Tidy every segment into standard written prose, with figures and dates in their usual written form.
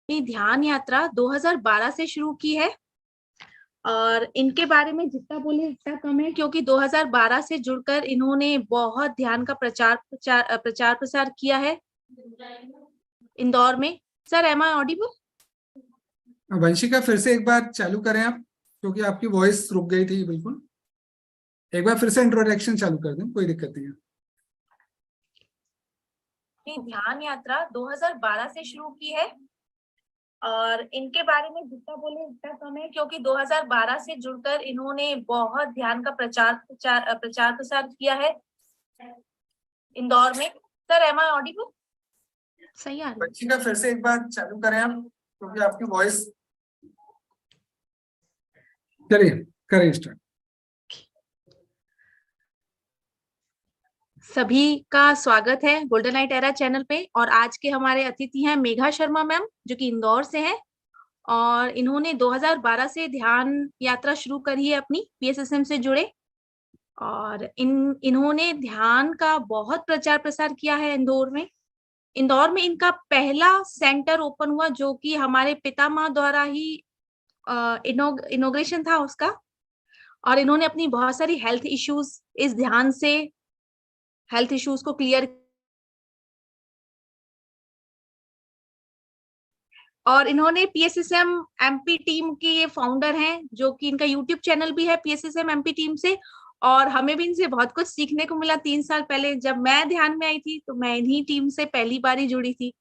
ये ध्यान यात्रा 2012 से शुरू की है और इनके बारे में जितना बोले उतना कम है, क्योंकि 2012 से जुड़कर इन्होंने बहुत ध्यान का प्रचार प्रसार किया है इंदौर में। Sir, am I audible? Vanshika, फिर से एक बार चालू करें आप, क्योंकि आपकी वॉइस रुक गई थी बिल्कुल। एक बार फिर से इंट्रोडक्शन चालू कर दें, कोई दिक्कत नहीं है। ये ध्यान यात्रा 2012 से शुरू की है और इनके बारे में जितना बोले उतना कम है, क्योंकि 2012 से जुड़कर इन्होंने बहुत ध्यान का प्रचार प्रसार किया है इंदौर में। Sir, am I audible? सही आ रही है? वंशिका, फिर से एक बार चालू करें आप, क्योंकि आपकी वॉइस। चलिए करें स्टार्ट। सभी का स्वागत है गोल्डन नाइट एरा चैनल पे। और आज के हमारे अतिथि हैं मेघा शर्मा मैम, जो कि इंदौर से हैं और इन्होंने 2012 से ध्यान यात्रा शुरू करी है अपनी, PSSM से जुड़े। और इन्होंने ध्यान का बहुत प्रचार प्रसार किया है इंदौर में। इंदौर में इनका पहला सेंटर ओपन हुआ, जो कि हमारे पितामह द्वारा ही इनॉग्रेशन था उसका। और इन्होंने अपनी बहुत सारी हेल्थ इश्यूज को क्लियर। और इन्होंने PSSM MP टीम के ये फाउंडर हैं, जो कि इनका यूट्यूब चैनल भी है PSSM MP टीम से। और हमें भी इनसे बहुत कुछ सीखने को मिला। 3 साल पहले जब मैं ध्यान में आई थी तो मैं इन्हीं टीम से पहली बार ही जुड़ी थी।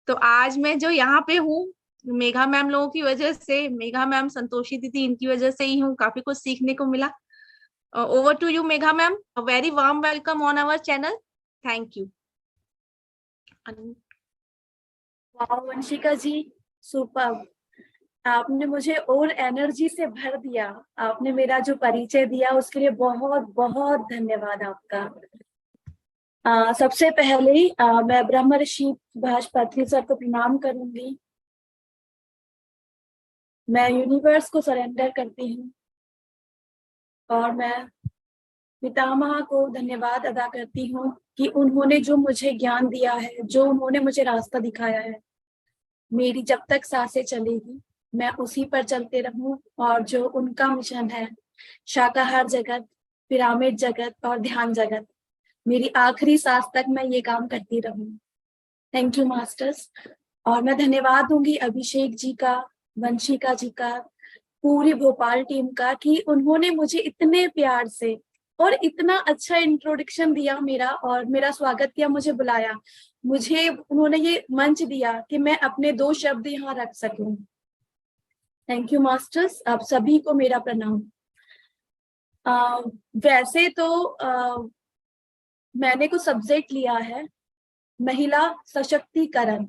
तो आज मैं जो यहाँ पे हूँ, मेघा मैम लोगों की वजह से, मेघा मैम, संतोषी दीदी, इनकी वजह से ही हूँ। काफी कुछ सीखने को मिला। Over to you Megha ma'am, very warm welcome on our channel. Thank you. वाह वंशिका जी, सुपर। आपने मुझे और एनर्जी से भर दिया। आपने मेरा जो परिचय दिया उसके लिए बहुत बहुत धन्यवाद आपका। सबसे पहले मैं ब्रह्म ऋषि सुभाष पात्री सर को प्रणाम करूंगी। मैं यूनिवर्स को सरेंडर करती हूँ और मैं पितामह को धन्यवाद अदा करती हूँ कि उन्होंने जो मुझे ज्ञान दिया है, जो उन्होंने मुझे रास्ता दिखाया है। मेरी जब तक सांसें चलेगी मैं उसी पर चलते रहूं और जो उनका मिशन है, शाकाहार जगत, पिरामिड जगत और ध्यान जगत, मेरी आखिरी सांस तक मैं ये काम करती रहूं। Thank you masters. और मैं धन्यवाद दूंगी अभिषेक जी का, वंशिका जी का, पूरी भोपाल टीम का, कि उन्होंने मुझे इतने प्यार से और इतना अच्छा इंट्रोडक्शन दिया मेरा, और मेरा स्वागत किया, मुझे बुलाया, मुझे उन्होंने ये मंच दिया कि मैं अपने 2 शब्द यहाँ रख सकूं। थैंक यू मास्टर्स, आप सभी को मेरा प्रणाम। वैसे तो मैंने कुछ सब्जेक्ट लिया है, महिला सशक्तिकरण।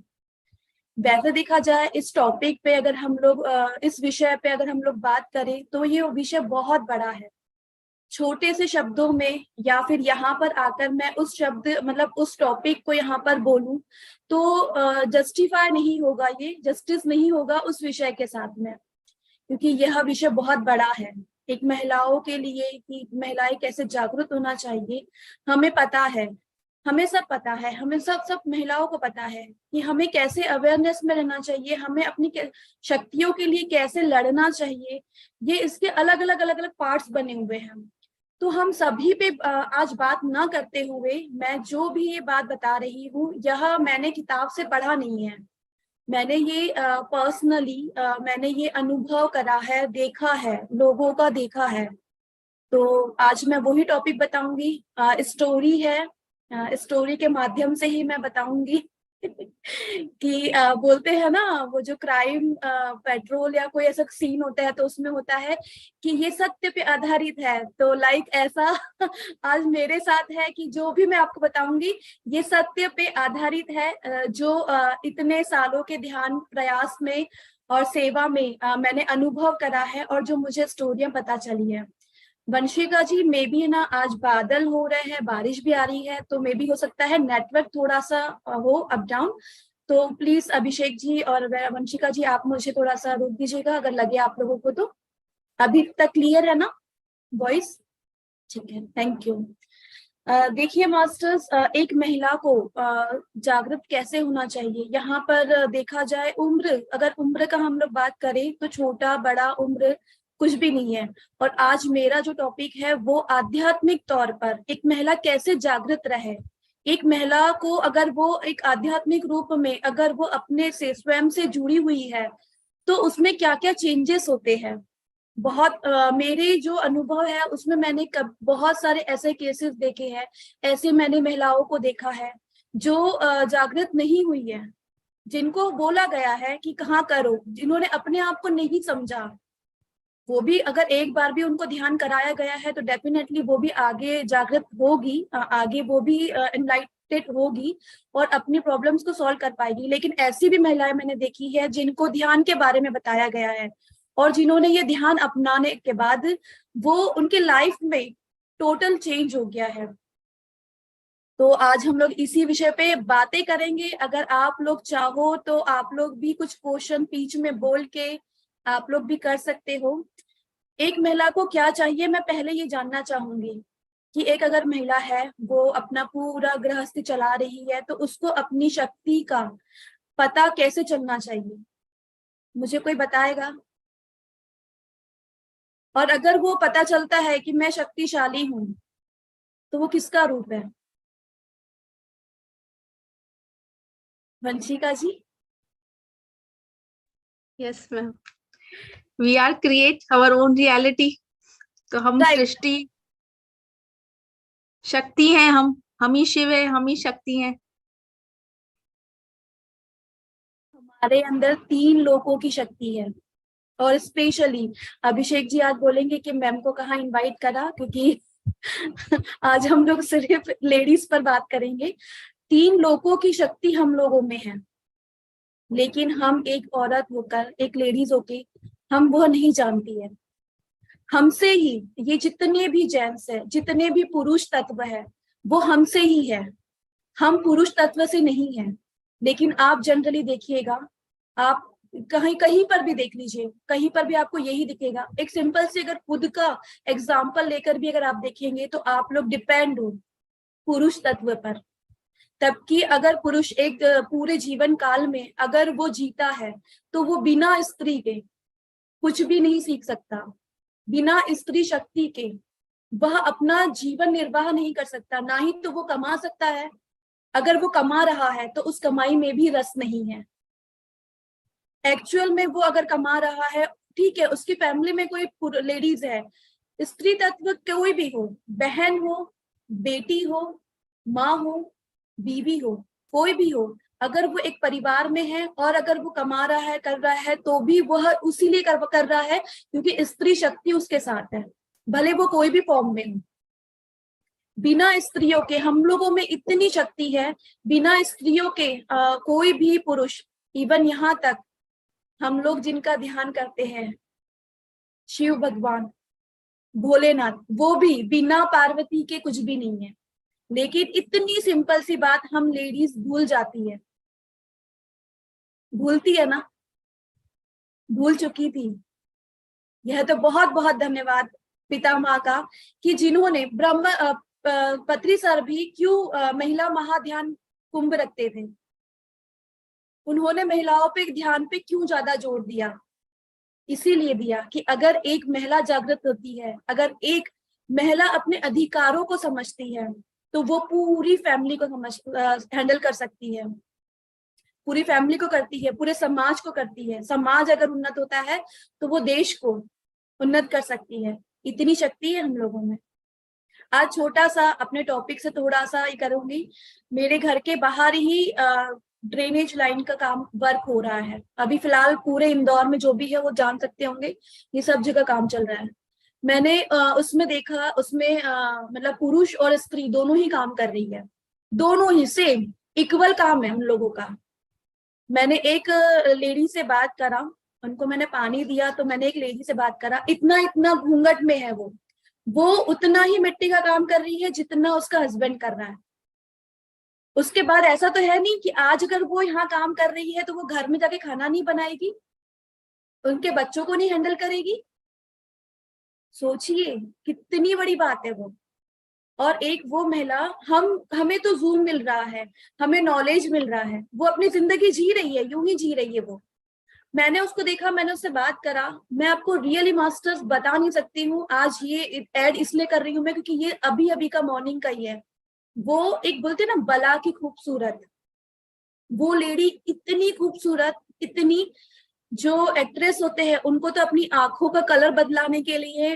वैसे देखा जाए इस टॉपिक पे अगर हम लोग इस विषय पे अगर हम लोग बात करें तो ये विषय बहुत बड़ा है। छोटे से शब्दों में या फिर यहाँ पर आकर मैं उस शब्द मतलब उस टॉपिक को यहाँ पर बोलूं तो जस्टिफाई नहीं होगा, ये जस्टिस नहीं होगा उस विषय के साथ में, क्योंकि यह विषय बहुत बड़ा है एक महिलाओं के लिए कि महिलाएं कैसे जागरूक होना चाहिए। हमें पता है, हमें सब पता है, हमें सब महिलाओं को पता है कि हमें कैसे अवेयरनेस में रहना चाहिए, हमें अपनी शक्तियों के लिए कैसे लड़ना चाहिए। ये इसके अलग अलग पार्ट्स बने हुए हैं। तो हम सभी पे आज बात ना करते हुए मैं जो भी ये बात बता रही हूँ, यह मैंने किताब से पढ़ा नहीं है, मैंने ये पर्सनली मैंने ये अनुभव करा है, देखा है, लोगों का देखा है। तो आज मैं वही टॉपिक बताऊंगी। स्टोरी है, स्टोरी के माध्यम से ही मैं बताऊंगी कि बोलते हैं ना, वो जो क्राइम पेट्रोल या कोई ऐसा सीन होता है तो उसमें होता है कि ये सत्य पे आधारित है। तो लाइक ऐसा आज मेरे साथ है कि जो भी मैं आपको बताऊंगी ये सत्य पे आधारित है, जो इतने सालों के ध्यान प्रयास में और सेवा में मैंने अनुभव करा है और जो मुझे स्टोरियां पता चली है। वंशिका जी, मे बी ना आज बादल हो रहे हैं, बारिश भी आ रही है, तो मे बी हो सकता है नेटवर्क थोड़ा सा हो अप डाउन। तो प्लीज अभिषेक जी और वंशिका जी आप मुझे थोड़ा सा रोक दीजिएगा अगर लगे आप लोगों को तो। अभी तक क्लियर है ना वॉइस? ठीक है, थैंक यू। देखिए मास्टर्स, एक महिला को जागृत कैसे होना चाहिए, यहाँ पर देखा जाए उम्र, अगर उम्र का हम लोग बात करें तो छोटा बड़ा उम्र कुछ भी नहीं है। और आज मेरा जो टॉपिक है वो आध्यात्मिक तौर पर एक महिला कैसे जागृत रहे। एक महिला को अगर वो एक आध्यात्मिक रूप में अगर वो अपने से स्वयं से जुड़ी हुई है तो उसमें क्या क्या चेंजेस होते हैं। बहुत मेरे जो अनुभव है उसमें मैंने बहुत सारे ऐसे केसेस देखे हैं। ऐसे मैंने महिलाओं को देखा है जो जागृत नहीं हुई है, जिनको बोला गया है कि कहाँ करो, जिन्होंने अपने आप को नहीं समझा। वो भी अगर एक बार भी उनको ध्यान कराया गया है तो डेफिनेटली वो भी आगे जागृत होगी, आगे वो भी एनलाइटेड होगी और अपनी प्रॉब्लम्स को सॉल्व कर पाएगी। लेकिन ऐसी भी महिलाएं मैंने देखी है जिनको ध्यान के बारे में बताया गया है और जिन्होंने ये ध्यान अपनाने के बाद वो उनके लाइफ में टोटल चेंज हो गया है। तो आज हम लोग इसी विषय पे बातें करेंगे। अगर आप लोग चाहो तो आप लोग भी कुछ क्वेश्चन बीच में बोल के आप लोग भी कर सकते हो। एक महिला को क्या चाहिए, मैं पहले ये जानना चाहूंगी कि एक अगर महिला है वो अपना पूरा गृहस्थी चला रही है तो उसको अपनी शक्ति का पता कैसे चलना चाहिए, मुझे कोई बताएगा? और अगर वो पता चलता है कि मैं शक्तिशाली हूं तो वो किसका रूप है? Vanshika ji. Yes ma'am, we are create our own reality. तो हम राइट। सृष्टि शक्ति हैं, हम ही शिव है, हम ही शक्ति हैं। हमारे अंदर 3 लोगों की शक्ति है और स्पेशली अभिषेक जी आज बोलेंगे कि मैम को कहाँ इनवाइट करा, क्योंकि आज हम लोग सिर्फ लेडीज पर बात करेंगे। 3 लोगों की शक्ति हम लोगों में है, लेकिन हम एक औरत होकर, एक लेडीज होके हम वो नहीं जानती है। हमसे ही ये जितने भी जेंट्स है, जितने भी पुरुष तत्व है, वो हमसे ही है, हम पुरुष तत्व से नहीं है। लेकिन आप जनरली देखिएगा, आप कहीं कहीं पर भी देख लीजिए, कहीं पर भी आपको यही दिखेगा। एक सिंपल से अगर खुद का एग्जाम्पल लेकर भी अगर आप देखेंगे तो आप लोग डिपेंड हो पुरुष तत्व पर। तबकि अगर पुरुष एक पूरे जीवन काल में अगर वो जीता है तो वो बिना स्त्री के कुछ भी नहीं सीख सकता, बिना स्त्री शक्ति के वह अपना जीवन निर्वाह नहीं कर सकता, ना ही तो वो कमा सकता है। अगर वो कमा रहा है तो उस कमाई में भी रस नहीं है। एक्चुअल में वो अगर कमा रहा है, ठीक है, उसकी फैमिली में कोई लेडीज है, स्त्री तत्व कोई भी हो, बहन हो, बेटी हो, माँ हो, बीवी हो, कोई भी हो, अगर वो एक परिवार में है और अगर वो कमा रहा है, कर रहा है, तो भी वह उसीलिए कर रहा है क्योंकि स्त्री शक्ति उसके साथ है, भले वो कोई भी फॉर्म में हो। बिना स्त्रियों के हम लोगों में इतनी शक्ति है, बिना स्त्रियों के कोई भी पुरुष, इवन यहाँ तक हम लोग जिनका ध्यान करते हैं शिव भगवान, भोलेनाथ, वो भी बिना पार्वती के कुछ भी नहीं है। लेकिन इतनी सिंपल सी बात हम लेडीज भूल जाती है, भूलती है ना, भूल चुकी थी। यह तो बहुत बहुत धन्यवाद पिता माँ का कि जिन्होंने पत्री सर भी क्यों महिला महाध्यान कुंभ रखते थे, उन्होंने महिलाओं पे ध्यान पे क्यों ज्यादा जोर दिया? इसीलिए दिया कि अगर एक महिला जागृत होती है, अगर एक महिला अपने अधिकारों को समझती है तो वो पूरी फैमिली को हैंडल कर सकती है, पूरी फैमिली को करती है, पूरे समाज को करती है। समाज अगर उन्नत होता है तो वो देश को उन्नत कर सकती है। इतनी शक्ति है हम लोगों में। आज छोटा सा अपने टॉपिक से थोड़ा सा ही करूंगी। मेरे घर के बाहर ही ड्रेनेज लाइन का काम वर्क हो रहा है अभी फिलहाल। पूरे इंदौर में जो भी है वो जान सकते होंगे, ये सब जगह काम चल रहा है। मैंने उसमें देखा, उसमें मतलब पुरुष और स्त्री दोनों ही काम कर रही है, दोनों ही सेम इक्वल काम है हम लोगों का। मैंने एक लेडी से बात करा, उनको मैंने पानी दिया, तो मैंने एक लेडी से बात करा, इतना इतना घूंघट में है वो उतना ही मिट्टी का काम कर रही है जितना उसका हस्बैंड कर रहा है। उसके बाद ऐसा तो है नहीं कि आज अगर वो यहाँ काम कर रही है तो वो घर में जाके खाना नहीं बनाएगी, उनके बच्चों को नहीं हैंडल करेगी। सोचिए कितनी बड़ी बात है वो। और एक वो महिला, हमें तो जूम मिल रहा है, हमें नॉलेज मिल रहा है, वो अपनी जिंदगी जी रही है, यूं ही जी रही है वो। मैंने उसको देखा, मैंने उससे बात करा। मैं आपको रियली मास्टर्स बता नहीं सकती हूँ, आज ये ऐड इसलिए कर रही हूँ मैं क्योंकि ये अभी अभी का मॉर्निंग का ही है। वो एक बोलते ना बला की खूबसूरत, वो लेडी इतनी खूबसूरत, इतनी, जो एक्ट्रेस होते हैं उनको तो अपनी आंखों का कलर बदलाने के लिए,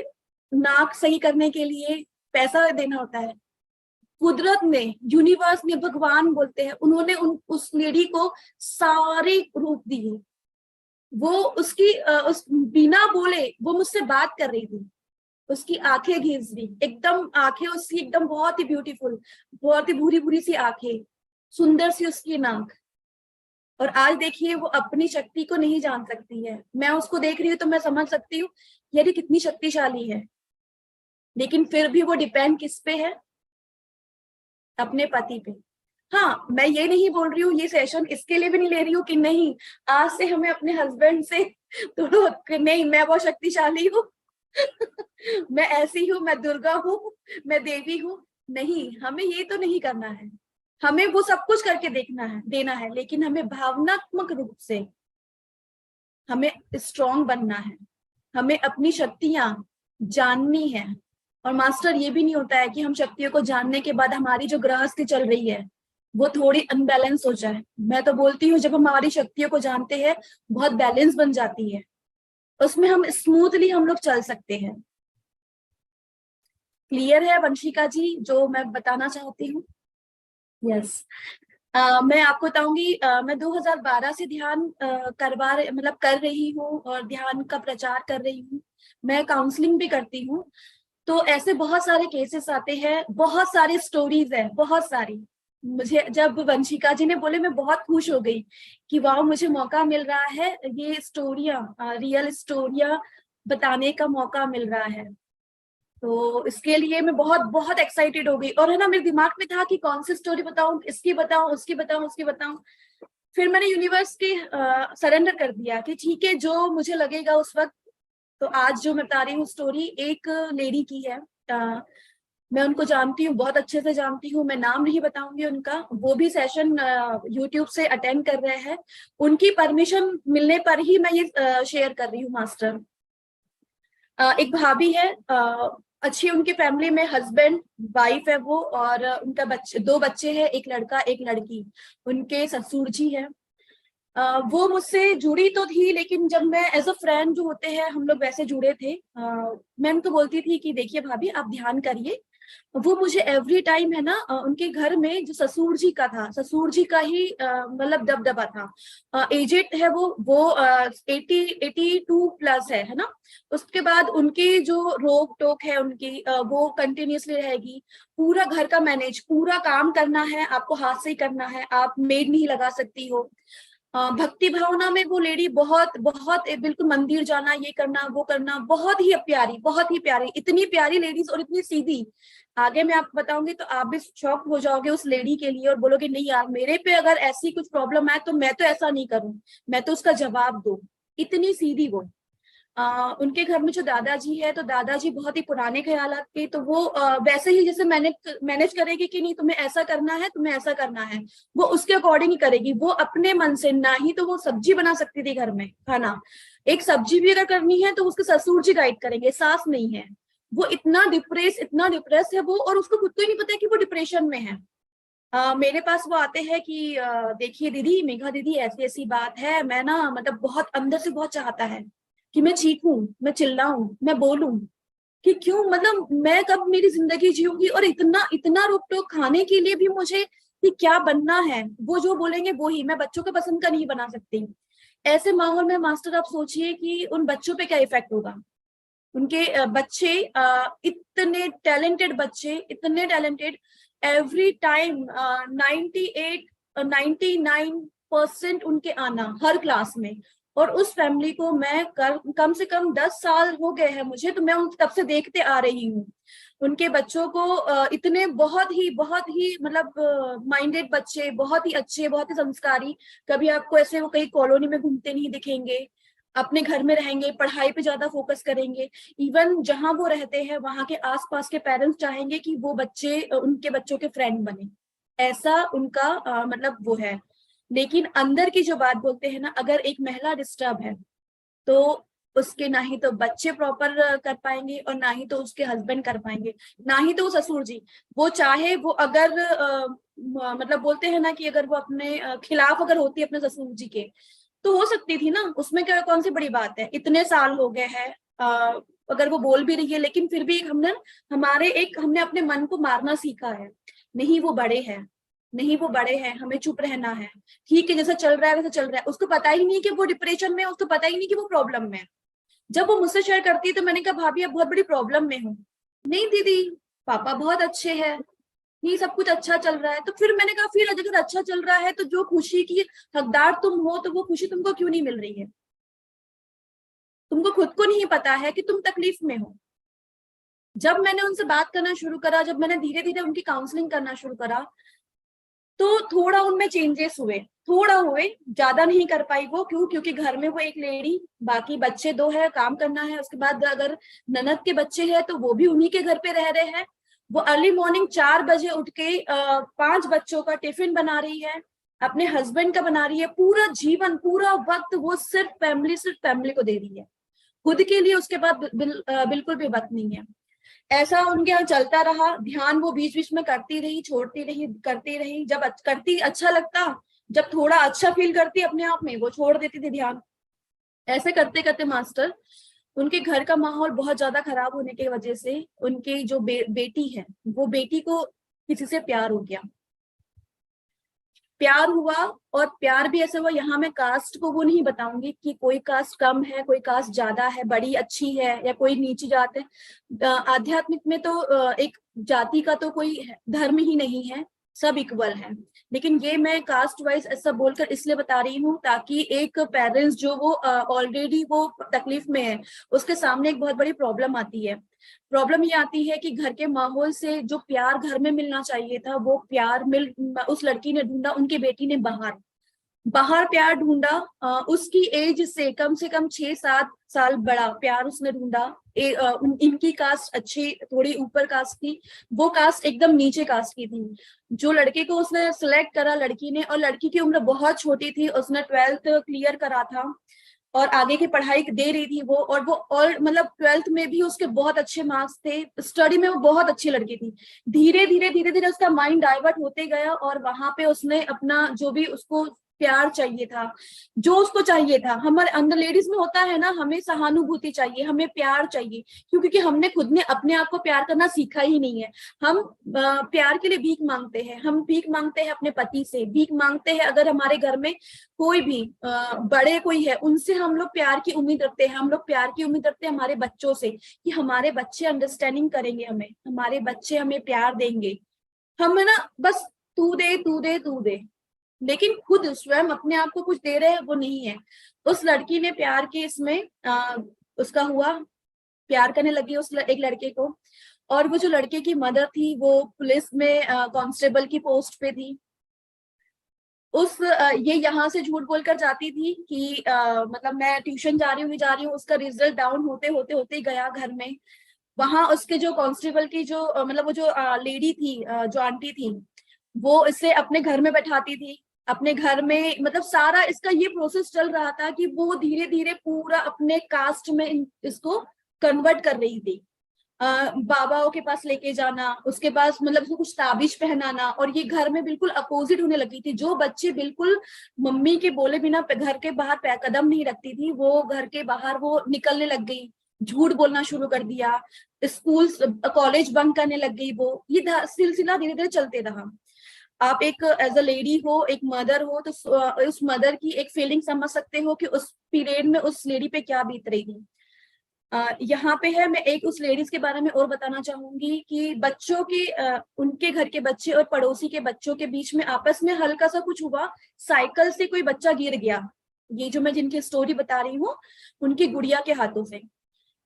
नाक सही करने के लिए पैसा देना होता है। कुदरत ने, यूनिवर्स ने, भगवान बोलते हैं, उन्होंने उस लेडी को सारे रूप दिए। वो उस बिना बोले वो मुझसे बात कर रही थी। उसकी आंखें घिस रही, एकदम आंखें उसकी एकदम बहुत ही ब्यूटीफुल, बहुत ही भूरी भूरी सी आंखें, सुंदर सी उसकी नाक। और आज देखिए वो अपनी शक्ति को नहीं जान सकती है। मैं उसको देख रही हूँ तो मैं समझ सकती हूँ यार कितनी शक्तिशाली है। लेकिन फिर भी वो डिपेंड किस पे है? अपने पति पे। हाँ, मैं ये नहीं बोल रही हूँ, ये सेशन इसके लिए भी नहीं ले रही हूँ कि नहीं आज से हमें अपने हस्बैंड से तो नहीं मैं बहुत शक्तिशाली हूँ मैं ऐसी हूँ, मैं दुर्गा हूँ, मैं देवी हूँ। नहीं, हमें ये तो नहीं करना है। हमें वो सब कुछ करके देना है, लेकिन हमें भावनात्मक रूप से हमें स्ट्रॉन्ग बनना है। हमें अपनी शक्तियां जाननी है। और मास्टर, ये भी नहीं होता है कि हम शक्तियों को जानने के बाद हमारी जो गृहस्थी चल रही है वो थोड़ी अनबैलेंस हो जाए। मैं तो बोलती हूँ जब हम हमारी शक्तियों को जानते हैं बहुत बैलेंस बन जाती है, उसमें हम स्मूथली हम लोग चल सकते हैं। क्लियर है वंशिका जी जो मैं बताना चाहती हूँ? यस। मैं आपको बताऊंगी, मैं 2012 से ध्यान मतलब कर रही हूँ और ध्यान का प्रचार कर रही हूँ। मैं काउंसलिंग भी करती हूँ। तो ऐसे बहुत सारे केसेस आते हैं, बहुत सारी स्टोरीज है, बहुत सारी। मुझे जब वंशिका जी ने बोले मैं बहुत खुश हो गई कि वाह मुझे मौका मिल रहा है, ये स्टोरियां, रियल स्टोरियां बताने का मौका मिल रहा है। तो इसके लिए मैं बहुत बहुत एक्साइटेड हो गई। और है ना, मेरे दिमाग में था कि कौन सी स्टोरी बताऊं, इसकी बताऊं, उसकी बताऊं, उसकी बताऊं। फिर मैंने यूनिवर्स के सरेंडर कर दिया कि ठीक है जो मुझे लगेगा उस वक्त। तो आज जो मैं बता रही हूँ स्टोरी एक लेडी की है। मैं उनको जानती हूँ, बहुत अच्छे से जानती हूँ। मैं नाम नहीं बताऊंगी उनका, वो भी सेशन यूट्यूब से अटेंड कर रहे हैं। उनकी परमिशन मिलने पर ही मैं ये शेयर कर रही हूँ मास्टर। एक भाभी है, अच्छी उनकी फैमिली में, हस्बैंड वाइफ है वो, और उनका दो बच्चे हैं, एक लड़का एक लड़की। उनके ससुर जी है। वो मुझसे जुड़ी तो थी, लेकिन जब मैं एज अ फ्रेंड जो होते हैं हम लोग वैसे जुड़े थे। मैं उनको बोलती थी कि देखिए भाभी आप ध्यान करिए। वो मुझे एवरी टाइम है ना, उनके घर में जो ससुर जी का था, ससुर जी का ही मतलब दबदबा था। एजेड है वो 82 प्लस है ना। उसके बाद उनकी जो रोक टोक है उनकी, वो कंटिन्यूसली रहेगी। पूरा घर का मैनेज, पूरा काम करना है आपको, हाथ से ही करना है, आप मेड नहीं लगा सकती हो। भक्ति भावना में वो लेडी बहुत बहुत बिल्कुल, मंदिर जाना, ये करना वो करना, बहुत ही प्यारी, बहुत ही प्यारी, इतनी प्यारी लेडीज और इतनी सीधी। आगे मैं आपको बताऊंगी तो आप भी शॉक हो जाओगे उस लेडी के लिए और बोलोगे नहीं यार मेरे पे अगर ऐसी कुछ प्रॉब्लम है तो मैं तो ऐसा नहीं करूं, मैं तो उसका जवाब दूं। इतनी सीधी वो। उनके घर में जो दादाजी है, तो दादाजी बहुत ही पुराने ख्यालात के, तो वो वैसे ही जैसे मैनेज करेगी कि नहीं तुम्हें ऐसा करना है, तुम्हें ऐसा करना है, वो उसके अकॉर्डिंग ही करेगी। वो अपने मन से ना ही तो वो सब्जी बना सकती थी घर में खाना, एक सब्जी भी अगर करनी है तो उसके ससुर जी गाइड करेंगे, सास नहीं है। वो इतना डिप्रेस है वो, और उसको खुद को ही नहीं पता है कि वो डिप्रेशन में है। मेरे पास वो आते हैं कि देखिए दीदी, मेघा दीदी ऐसी ऐसी बात है, मैं ना मतलब बहुत अंदर से बहुत चाहता है कि मैं चीखूं, मैं चिल्लाऊं, मैं बोलूं कि क्यों, मतलब मैं कब मेरी जिंदगी जीऊंगी, और इतना इतना रोक टोक खाने के लिए भी मुझे कि क्या बनना है, वो जो बोलेंगे वो ही, मैं बच्चों के पसंद का नहीं बना सकती। ऐसे माहौल में मास्टर आप सोचिए कि उन बच्चों पे क्या इफेक्ट होगा। उनके बच्चे इतने टैलेंटेड बच्चे, इतने टैलेंटेड, एवरी टाइम 99% उनके आना हर क्लास में। और उस फैमिली को मैं कम से कम 10 साल हो गए हैं मुझे, तो मैं उन तब से देखते आ रही हूँ। उनके बच्चों को इतने बहुत ही मतलब माइंडेड बच्चे, बहुत ही अच्छे, बहुत ही संस्कारी। कभी आपको ऐसे वो कहीं कॉलोनी में घूमते नहीं दिखेंगे। अपने घर में रहेंगे, पढ़ाई पे ज्यादा फोकस करेंगे। इवन जहां वो रहते हैं वहां के आसपास के पेरेंट्स चाहेंगे कि वो बच्चे उनके बच्चों के फ्रेंड बने, ऐसा उनका मतलब वो है। लेकिन अंदर की जो बात बोलते हैं ना, अगर एक महिला डिस्टर्ब है तो उसके ना ही तो बच्चे प्रॉपर कर पाएंगे और ना ही तो उसके हस्बैंड कर पाएंगे, ना ही तो ससुर जी। वो चाहे वो अगर मतलब बोलते हैं ना कि अगर वो अपने खिलाफ अगर होती है अपने ससुर जी के, तो हो सकती थी ना, उसमें क्या कौन सी बड़ी बात है, इतने साल हो गए हैं। अगर वो बोल भी रही है लेकिन फिर भी हमने अपने मन को मारना सीखा है। नहीं वो बड़े हैं, नहीं वो बड़े हैं, हमें चुप रहना है, ठीक है जैसा चल रहा है वैसा चल रहा है। उसको पता ही नहीं कि वो डिप्रेशन में है, उसको पता ही नहीं कि वो प्रॉब्लम में है। जब वो मुझसे शेयर करती है तो मैंने कहा भाभी आप बहुत बड़ी प्रॉब्लम में हो। नहीं दीदी, पापा बहुत अच्छे हैं, ये सब कुछ अच्छा चल रहा है। तो फिर मैंने कहा फिर अगर अच्छा चल रहा है तो जो खुशी की हकदार तुम हो, तो वो खुशी तुमको क्यों नहीं मिल रही है? तुमको खुद को नहीं पता है कि तुम तकलीफ में हो। जब मैंने उनसे बात करना शुरू करा, जब मैंने धीरे धीरे उनकी काउंसलिंग करना शुरू करा, तो थोड़ा उनमें चेंजेस हुए, थोड़ा हुए, ज्यादा नहीं कर पाई वो। क्योंकि घर में वो एक लेडी, बाकी बच्चे 2 है, काम करना है। उसके बाद अगर ननद के बच्चे हैं तो वो भी उन्हीं के घर पे रह रहे हैं। वो अर्ली मॉर्निंग 4 बजे उठ के 5 बच्चों का टिफिन बना रही है, अपने हस्बैंड का बना रही है। पूरा जीवन, पूरा वक्त वो सिर्फ फैमिली को दे रही है, खुद के लिए उसके बाद बिल्कुल भी वक्त नहीं है। ऐसा उनके यहाँ चलता रहा। ध्यान वो बीच बीच में करती रही, छोड़ती रही, करती रही। जब करती अच्छा लगता, जब थोड़ा अच्छा फील करती अपने आप में, वो छोड़ देती थी ध्यान। ऐसे करते करते मास्टर, उनके घर का माहौल बहुत ज्यादा खराब होने की वजह से उनकी जो बेटी है, वो बेटी को किसी से प्यार हो गया। प्यार हुआ, और प्यार भी ऐसे हुआ, यहाँ मैं कास्ट को वो नहीं बताऊंगी कि कोई कास्ट कम है, कोई कास्ट ज्यादा है, बड़ी अच्छी है या कोई नीची जात है। आध्यात्मिक में तो एक जाति का तो कोई धर्म ही नहीं है, सब इक्वल है। लेकिन ये मैं कास्ट वाइज ऐसा बोलकर इसलिए बता रही हूँ ताकि एक पेरेंट्स जो वो ऑलरेडी वो तकलीफ में है, उसके सामने एक बहुत बड़ी प्रॉब्लम आती है। प्रॉब्लम ये आती है कि घर के माहौल से जो प्यार घर में मिलना चाहिए था, वो प्यार उस लड़की ने ढूंढा, उनकी बेटी ने बाहर बाहर प्यार ढूंढा। उसकी एज से कम 6-7 साल बड़ा प्यार उसने ढूंढा। इनकी कास्ट अच्छी, थोड़ी ऊपर कास्ट थी, वो कास्ट एकदम नीचे कास्ट की थी। जो लड़के को उसने सिलेक्ट करा लड़की ने, और लड़की की उम्र बहुत छोटी थी, उसने 12th क्लियर करा था और आगे की पढ़ाई दे रही थी वो। और मतलब 12th में भी उसके बहुत अच्छे मार्क्स थे, स्टडी में वो बहुत अच्छी लड़की थी। धीरे धीरे उसका माइंड डाइवर्ट होते गया, और वहां पे उसने अपना जो भी उसको प्यार चाहिए था, जो उसको चाहिए था, हमारे अंदर लेडीज में होता है ना, हमें सहानुभूति चाहिए, हमें प्यार चाहिए, क्योंकि हमने खुद ने अपने आप को प्यार करना सीखा ही नहीं है। हम प्यार के लिए भीख मांगते हैं, हम भीख मांगते हैं अपने पति से, भीख मांगते हैं अगर हमारे घर में कोई भी बड़े कोई है उनसे हम लोग प्यार की उम्मीद रखते हैं। हम लोग प्यार की उम्मीद रखते हैं हमारे बच्चों से कि हमारे बच्चे अंडरस्टैंडिंग करेंगे, हमारे बच्चे हमें प्यार देंगे। हम है ना बस तू दे तू दे तू दे, लेकिन खुद स्वयं अपने आप को कुछ दे रहे हैं वो नहीं है। उस लड़की ने प्यार के इसमें उसका हुआ, प्यार करने लगी एक लड़के को। और वो जो लड़के की मदर थी वो पुलिस में कांस्टेबल की पोस्ट पे थी। ये यहाँ से झूठ बोलकर जाती थी कि मतलब मैं ट्यूशन जा रही हूँ। उसका रिजल्ट डाउन होते होते होते गया घर में। वहां उसके जो कांस्टेबल की जो मतलब वो जो लेडी थी, जो आंटी थी, वो इसे अपने घर में बैठाती थी। अपने घर में मतलब सारा इसका ये प्रोसेस चल रहा था कि वो धीरे धीरे पूरा अपने कास्ट में इसको कन्वर्ट कर रही थी। बाबाओं के पास लेके जाना, उसके पास मतलब उसको कुछ ताबीज पहनाना, और ये घर में बिल्कुल अपोजिट होने लगी थी। जो बच्चे बिल्कुल मम्मी के बोले बिना घर के बाहर कदम नहीं रखती थी, वो घर के बाहर वो निकलने लग गई, झूठ बोलना शुरू कर दिया, स्कूल कॉलेज बंक करने लग गई वो। ये सिलसिला धीरे धीरे चलते रहा। आप एक एज अ लेडी हो, एक मदर हो, तो उस मदर की एक फीलिंग समझ सकते हो कि उस पीरियड में उस लेडी पे क्या बीत रही थी। यहाँ पे है, मैं एक उस लेडीज के बारे में और बताना चाहूंगी कि बच्चों के उनके घर के बच्चे और पड़ोसी के बच्चों के बीच में आपस में हल्का सा कुछ हुआ। साइकिल से कोई बच्चा गिर गया। ये जो मैं जिनकी स्टोरी बता रही हूँ उनकी गुड़िया के हाथों से।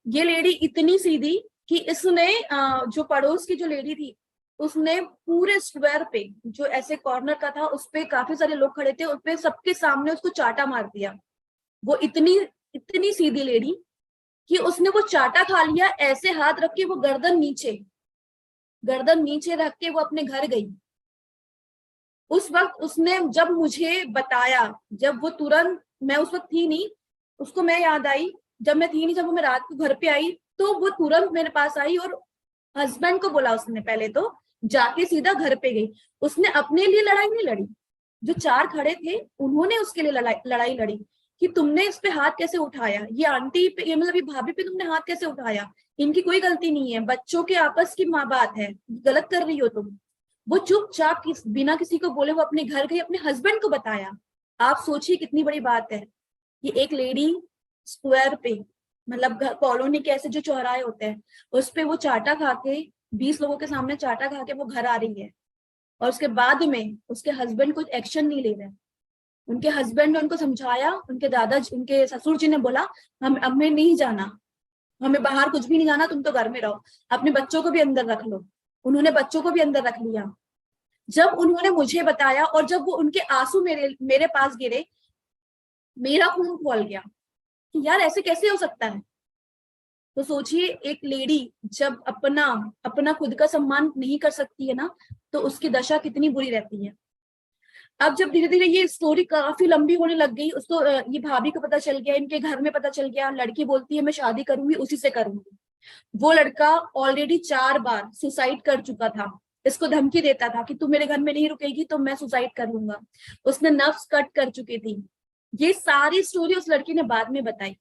ये लेडी इतनी सीधी कि इसने जो पड़ोस की जो लेडी थी, उसने पूरे स्क्वायर पे जो ऐसे कॉर्नर का था, उस पे काफी सारे लोग खड़े थे, उस पे सबके सामने उसको चाटा मार दिया। वो इतनी इतनी सीधी लेडी कि उसने वो चाटा खा लिया, ऐसे हाथ रख के वो गर्दन नीचे रख के वो अपने घर गई। उस वक्त उसने जब मुझे बताया, जब वो तुरंत, मैं उस वक्त थी नहीं, उसको मैं याद आई, जब मैं थी नहीं, जब वो मैं रात को घर पे आई तो वो तुरंत मेरे पास आई और हस्बैंड को बोला उसने, पहले तो जाके सीधा घर पे गई। उसने अपने लिए लड़ाई नहीं लड़ी, जो 4 खड़े थे उन्होंने उसके लिए लड़ाई लड़ी कि तुमने इस पे हाथ कैसे उठाया, ये आंटी पे, ये मतलब ये भाभी पे तुमने हाथ कैसे उठाया, इनकी कोई गलती नहीं है, बच्चों के आपस की माँ बात है, गलत कर रही हो तुम। वो चुपचाप बिना किसी को बोले वो अपने घर गई, अपने हस्बैंड को बताया। आप सोचिए कितनी बड़ी बात है। ये एक लेडी स्क्वायर पे, मतलब कॉलोनी के ऐसे जो चौराहे होते हैं उस पे वो चाटा खा के, 20 लोगों के सामने चाटा खा के वो घर आ रही है, और उसके बाद में उसके हस्बैंड कुछ एक्शन नहीं ले रहे। उनके हस्बैंड ने उनको समझाया, उनके ससुर जी ने बोला हमें नहीं जाना, हमें बाहर कुछ भी नहीं जाना, तुम तो घर में रहो, अपने बच्चों को भी अंदर रख लो। उन्होंने बच्चों को भी अंदर रख लिया। जब उन्होंने मुझे बताया और जब वो उनके आंसू मेरे पास गिरे, मेरा खून खौल गया कि यार ऐसे कैसे हो सकता है। तो सोचिए, एक लेडी जब अपना खुद का सम्मान नहीं कर सकती है ना, तो उसकी दशा कितनी बुरी रहती है। अब जब धीरे धीरे ये स्टोरी काफी लंबी होने लग गई, उसको ये भाभी को पता चल गया, इनके घर में पता चल गया, लड़की बोलती है मैं शादी करूंगी, उसी से करूंगी। वो लड़का ऑलरेडी 4 बार सुसाइड कर चुका था, इसको धमकी देता था कि तू मेरे घर में नहीं रुकेगी तो मैं सुसाइड कर लूंगा। उसने नर्व्स कट कर चुकी थी। ये सारी स्टोरी उस लड़की ने बाद में बताई।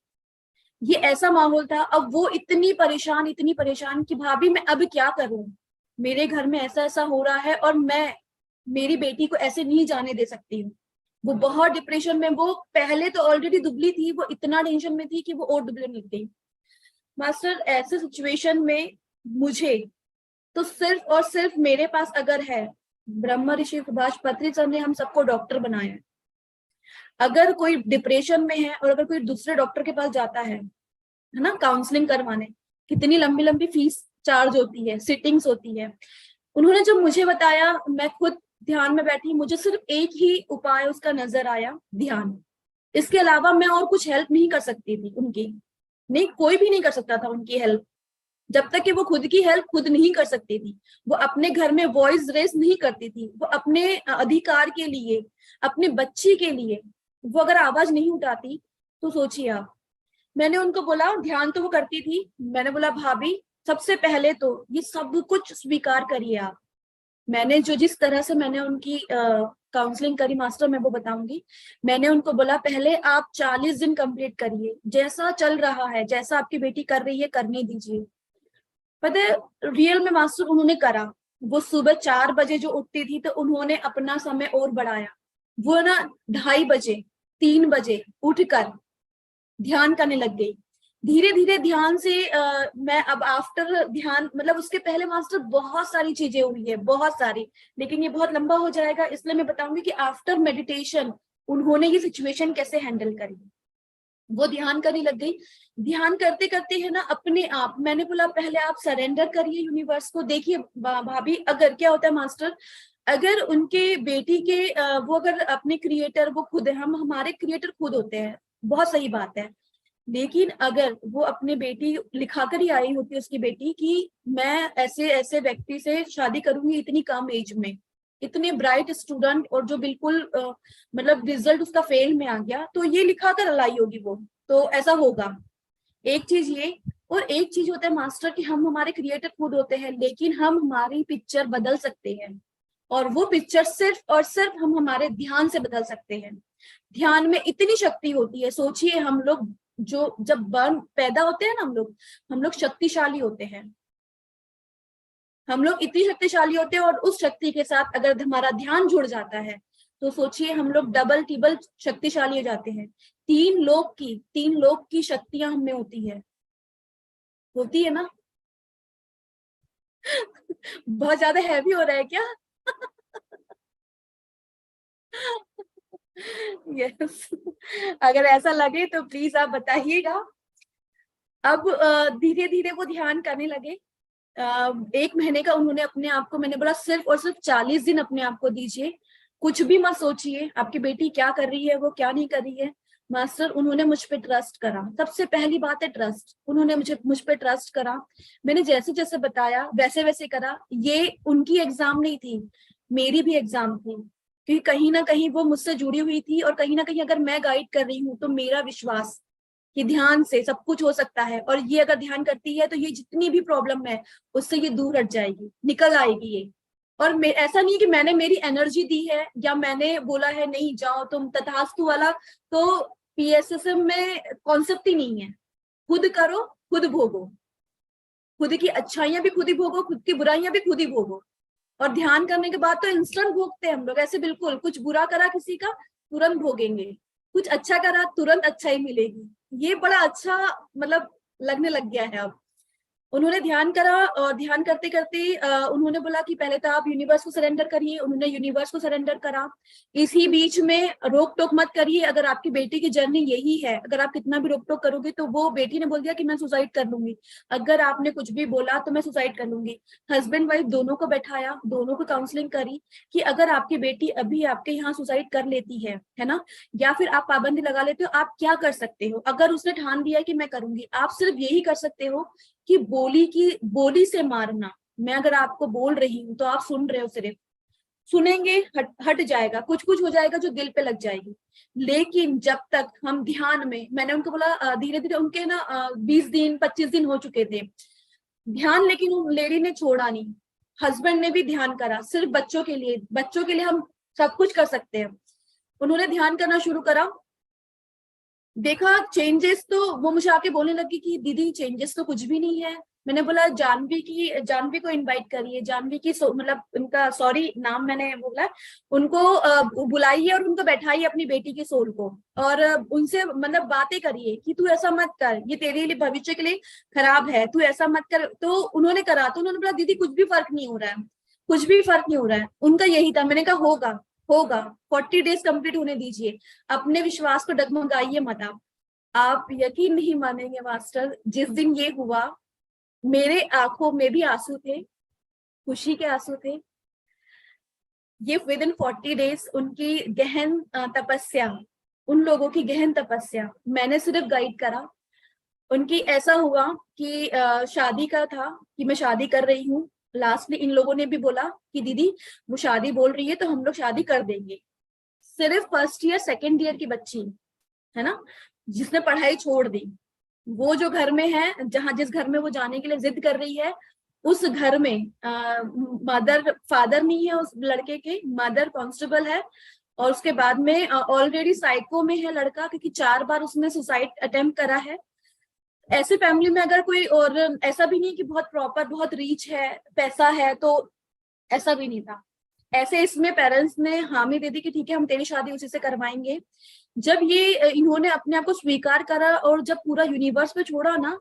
ये ऐसा माहौल था। अब वो इतनी परेशान कि भाभी मैं अब क्या करूं, मेरे घर में ऐसा ऐसा हो रहा है और मैं मेरी बेटी को ऐसे नहीं जाने दे सकती हूँ। वो बहुत डिप्रेशन में, वो पहले तो ऑलरेडी दुबली थी, वो इतना टेंशन में थी कि वो और दुबले लग गई। मास्टर, ऐसे सिचुएशन में मुझे तो सिर्फ और सिर्फ मेरे पास अगर है, ब्रह्म ऋषि सुभाष पत्री सर ने हम सबको डॉक्टर बनाया है। अगर कोई डिप्रेशन में है और अगर कोई दूसरे डॉक्टर के पास जाता है ना, काउंसलिंग करवाने, कितनी लंबी लंबी फीस चार्ज होती है, सिटिंग्स होती है। उन्होंने जब मुझे बताया, मैं खुद ध्यान में बैठी, मुझे सिर्फ एक ही उपाय उसका नजर आया, ध्यान। इसके अलावा मैं और कुछ हेल्प नहीं कर सकती थी उनकी, नहीं, कोई भी नहीं कर सकता था उनकी हेल्प, जब तक कि वो खुद की हेल्प खुद नहीं कर सकती थी। वो अपने घर में वॉइस रेस नहीं करती थी, वो अपने अधिकार के लिए, अपने बच्ची के लिए वो अगर आवाज नहीं उठाती तो सोचिए आप। मैंने उनको बोला, ध्यान तो वो करती थी, मैंने बोला भाभी सबसे पहले तो ये सब कुछ स्वीकार करिए आप। मैंने जो जिस तरह से मैंने उनकी काउंसलिंग करी मास्टर, मैं वो बताऊंगी। मैंने उनको बोला पहले आप 40 दिन कंप्लीट करिए, जैसा चल रहा है, जैसा आपकी बेटी कर रही है करने दीजिए। पता है रियल में मास्टर उन्होंने करा। वो सुबह 4 बजे जो उठती थी तो उन्होंने अपना समय और बढ़ाया। वो ना 2:30 बजे 3 बजे उठकर ध्यान करने लग गई। धीरे धीरे ध्यान से मैं अब आफ्टर ध्यान, मतलब उसके पहले मास्टर बहुत सारी चीजें हुई है, बहुत सारी, लेकिन ये बहुत लंबा हो जाएगा, इसलिए मैं बताऊंगी कि आफ्टर मेडिटेशन उन्होंने ये सिचुएशन कैसे हैंडल करी। वो ध्यान करने लग गई। ध्यान करते करते है ना अपने आप, मैंने बोला पहले आप सरेंडर करिए यूनिवर्स को। देखिए भाभी, अगर क्या होता है मास्टर, अगर उनके बेटी के वो अगर अपने क्रिएटर वो खुद है, हम हमारे क्रिएटर खुद होते हैं, बहुत सही बात है। लेकिन अगर वो अपने बेटी लिखा कर ही आई होती है, उसकी बेटी, कि मैं ऐसे ऐसे व्यक्ति से शादी करूंगी इतनी कम एज में, इतने ब्राइट स्टूडेंट, और जो बिल्कुल मतलब रिजल्ट उसका फेल में आ गया, तो ये लिखा कर लाई होगी वो, तो ऐसा होगा। एक चीज ये, और एक चीज होता है मास्टर कि हम हमारे क्रिएटर खुद होते हैं, लेकिन हम हमारी पिक्चर बदल सकते हैं, और वो पिक्चर सिर्फ और सिर्फ हम हमारे ध्यान से बदल सकते हैं। ध्यान में इतनी शक्ति होती है। सोचिए, हम लोग जो जब बर्न पैदा होते हैं ना, हम लोग शक्तिशाली होते हैं, हम लोग इतनी शक्तिशाली होते हैं, और उस शक्ति के साथ अगर हमारा ध्यान जुड़ जाता है तो सोचिए हम लोग डबल टिबल शक्तिशाली हो जाते हैं। 3 लोक की शक्तियां हम में होती है ना। बहुत ज्यादा हैवी हो रहा है क्या? यस, अगर ऐसा लगे तो प्लीज आप बताइएगा। अब धीरे धीरे वो ध्यान करने लगे। 1 महीने का उन्होंने अपने आप को, मैंने बोला सिर्फ और सिर्फ 40 दिन अपने आप को दीजिए, कुछ भी मत सोचिए आपकी बेटी क्या कर रही है, वो क्या नहीं कर रही है, मास्टर उन्होंने मुझ पे ट्रस्ट करा। सबसे पहली बात है ट्रस्ट। उन्होंने मुझ पे ट्रस्ट करा। मैंने जैसे जैसे बताया वैसे वैसे करा। ये उनकी एग्जाम नहीं थी, मेरी भी एग्जाम थी, क्योंकि कहीं ना कहीं वो मुझसे जुड़ी हुई थी, और कहीं ना कहीं अगर मैं गाइड कर रही हूँ तो मेरा विश्वास कि ध्यान से सब कुछ हो सकता है, और ये अगर ध्यान करती है तो ये जितनी भी प्रॉब्लम है उससे ये दूर हट जाएगी, निकल आएगी ये। और ऐसा नहीं कि मैंने मेरी एनर्जी दी है या मैंने बोला है नहीं जाओ तुम तथास्तु वाला, तो पीएसएसएम में कॉन्सेप्ट ही नहीं है। खुद करो, खुद भोगो, खुद की अच्छाइयां भी खुद ही भोगो, खुद की बुराइयां भी खुद ही भोगो। और ध्यान करने के बाद तो इंस्टेंट भोगते हैं हम लोग, ऐसे बिल्कुल कुछ बुरा करा किसी का तुरंत भोगेंगे, कुछ अच्छा करा तुरंत अच्छाई मिलेगी। ये बड़ा अच्छा मतलब लगने लग गया है अब। उन्होंने ध्यान करा, और ध्यान करते करते उन्होंने बोला कि पहले तो आप यूनिवर्स को सरेंडर करिए। उन्होंने यूनिवर्स को सरेंडर करा। इसी बीच में रोक टोक मत करिए। अगर आपकी बेटी की जर्नी यही है, अगर आप कितना भी रोक टोक करोगे तो वो बेटी ने बोल दिया कि मैं सुसाइड कर लूंगी, अगर आपने कुछ भी बोला तो मैं सुसाइड कर लूंगी। हस्बैंड वाइफ दोनों को बैठाया, दोनों को काउंसलिंग करी कि अगर आपकी बेटी अभी आपके यहाँ सुसाइड कर लेती है ना, या फिर आप पाबंदी लगा लेते हो, आप क्या कर सकते हो। अगर उसने ठान दिया कि मैं करूंगी, आप सिर्फ यही कर सकते हो कि बोली से मारना। मैं अगर आपको बोल रही हूँ तो आप सुन रहे हो, सिर्फ सुनेंगे, हट जाएगा, कुछ कुछ हो जाएगा जो दिल पे लग जाएगी। लेकिन जब तक हम ध्यान में, मैंने उनको बोला धीरे धीरे, उनके ना 20 दिन 25 दिन हो चुके थे ध्यान, लेकिन उन लेडी ने छोड़ा नहीं। हस्बैंड ने भी ध्यान करा, सिर्फ बच्चों के लिए। बच्चों के लिए हम सब कुछ कर सकते हैं। उन्होंने ध्यान करना शुरू करा, देखा चेंजेस, तो वो मुझे आके बोलने लगी कि दीदी चेंजेस तो कुछ भी नहीं है। मैंने बोला जानवी को इनवाइट करिए, जानवी की मतलब उनका सॉरी नाम मैंने बोला, उनको बुलाइए और उनको बैठाइए अपनी बेटी के सोल को, और उनसे मतलब बातें करिए कि तू ऐसा मत कर, ये तेरे लिए भविष्य के लिए खराब है, तू ऐसा मत कर। तो उन्होंने करा, तो उन्होंने बोला दीदी कुछ भी फर्क नहीं हो रहा है, कुछ भी फर्क नहीं हो रहा है। उनका यही था। मैंने कहा होगा होगा, 40 डेज कंप्लीट होने दीजिए, अपने विश्वास को डगमगाइए मत। आप यकीन नहीं मानेंगे मास्टर, जिस दिन ये हुआ मेरे आंखों में भी आंसू थे, खुशी के आंसू थे। ये विद इन 40 डेज उनकी गहन तपस्या, उन लोगों की गहन तपस्या, मैंने सिर्फ गाइड करा। उनकी ऐसा हुआ कि शादी का था कि मैं शादी कर रही हूँ। लास्टली इन लोगों ने भी बोला कि दीदी वो शादी बोल रही है तो हम लोग शादी कर देंगे। सिर्फ फर्स्ट ईयर सेकेंड ईयर की बच्ची है ना, जिसने पढ़ाई छोड़ दी, वो जो घर में है, जिस घर में वो जाने के लिए जिद कर रही है, उस घर में फादर नहीं है उस लड़के के, मदर कांस्टेबल है, और उसके बाद में ऑलरेडी साइको में है लड़का, क्योंकि 4 बार उसने सुसाइड अटेम्प्ट करा है। ऐसे फैमिली में अगर कोई, और ऐसा भी नहीं कि बहुत प्रॉपर बहुत रीच है, पैसा है, तो ऐसा भी नहीं था। ऐसे इसमें पेरेंट्स ने हामी दे दी कि ठीक है हम तेरी शादी उसी से करवाएंगे। जब ये इन्होंने अपने आप को स्वीकार करा और जब पूरा यूनिवर्स पे छोड़ा ना,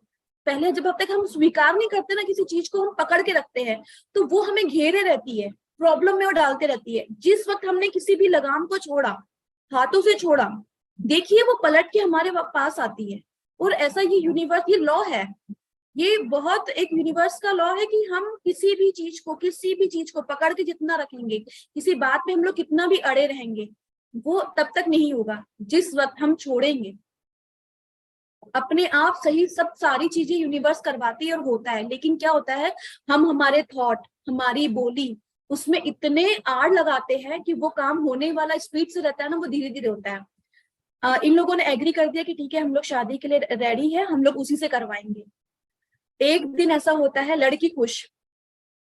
पहले जब अब तक हम स्वीकार नहीं करते ना किसी चीज को, हम पकड़ के रखते हैं तो वो हमें घेरे रहती है, प्रॉब्लम में वो डालते रहती है। जिस वक्त हमने किसी भी लगाम को छोड़ा, हाथों से छोड़ा, देखिए वो पलट के हमारे पास आती है। और ऐसा ये यूनिवर्स, ये लॉ है, ये बहुत एक यूनिवर्स का लॉ है कि हम किसी भी चीज को पकड़ के जितना रखेंगे, किसी बात में हम लोग कितना भी अड़े रहेंगे, वो तब तक नहीं होगा जिस वक्त हम छोड़ेंगे। अपने आप सही सब सारी चीजें यूनिवर्स करवाती है और होता है, लेकिन क्या होता है, हम हमारे थॉट, हमारी बोली, उसमें इतने आड़ लगाते हैं कि वो काम होने वाला स्पीड से रहता है ना, वो धीरे धीरे होता है। इन लोगों ने एग्री कर दिया कि ठीक है हम लोग शादी के लिए रेडी है, हम लोग उसी से करवाएंगे। एक दिन ऐसा होता है, लड़की खुश,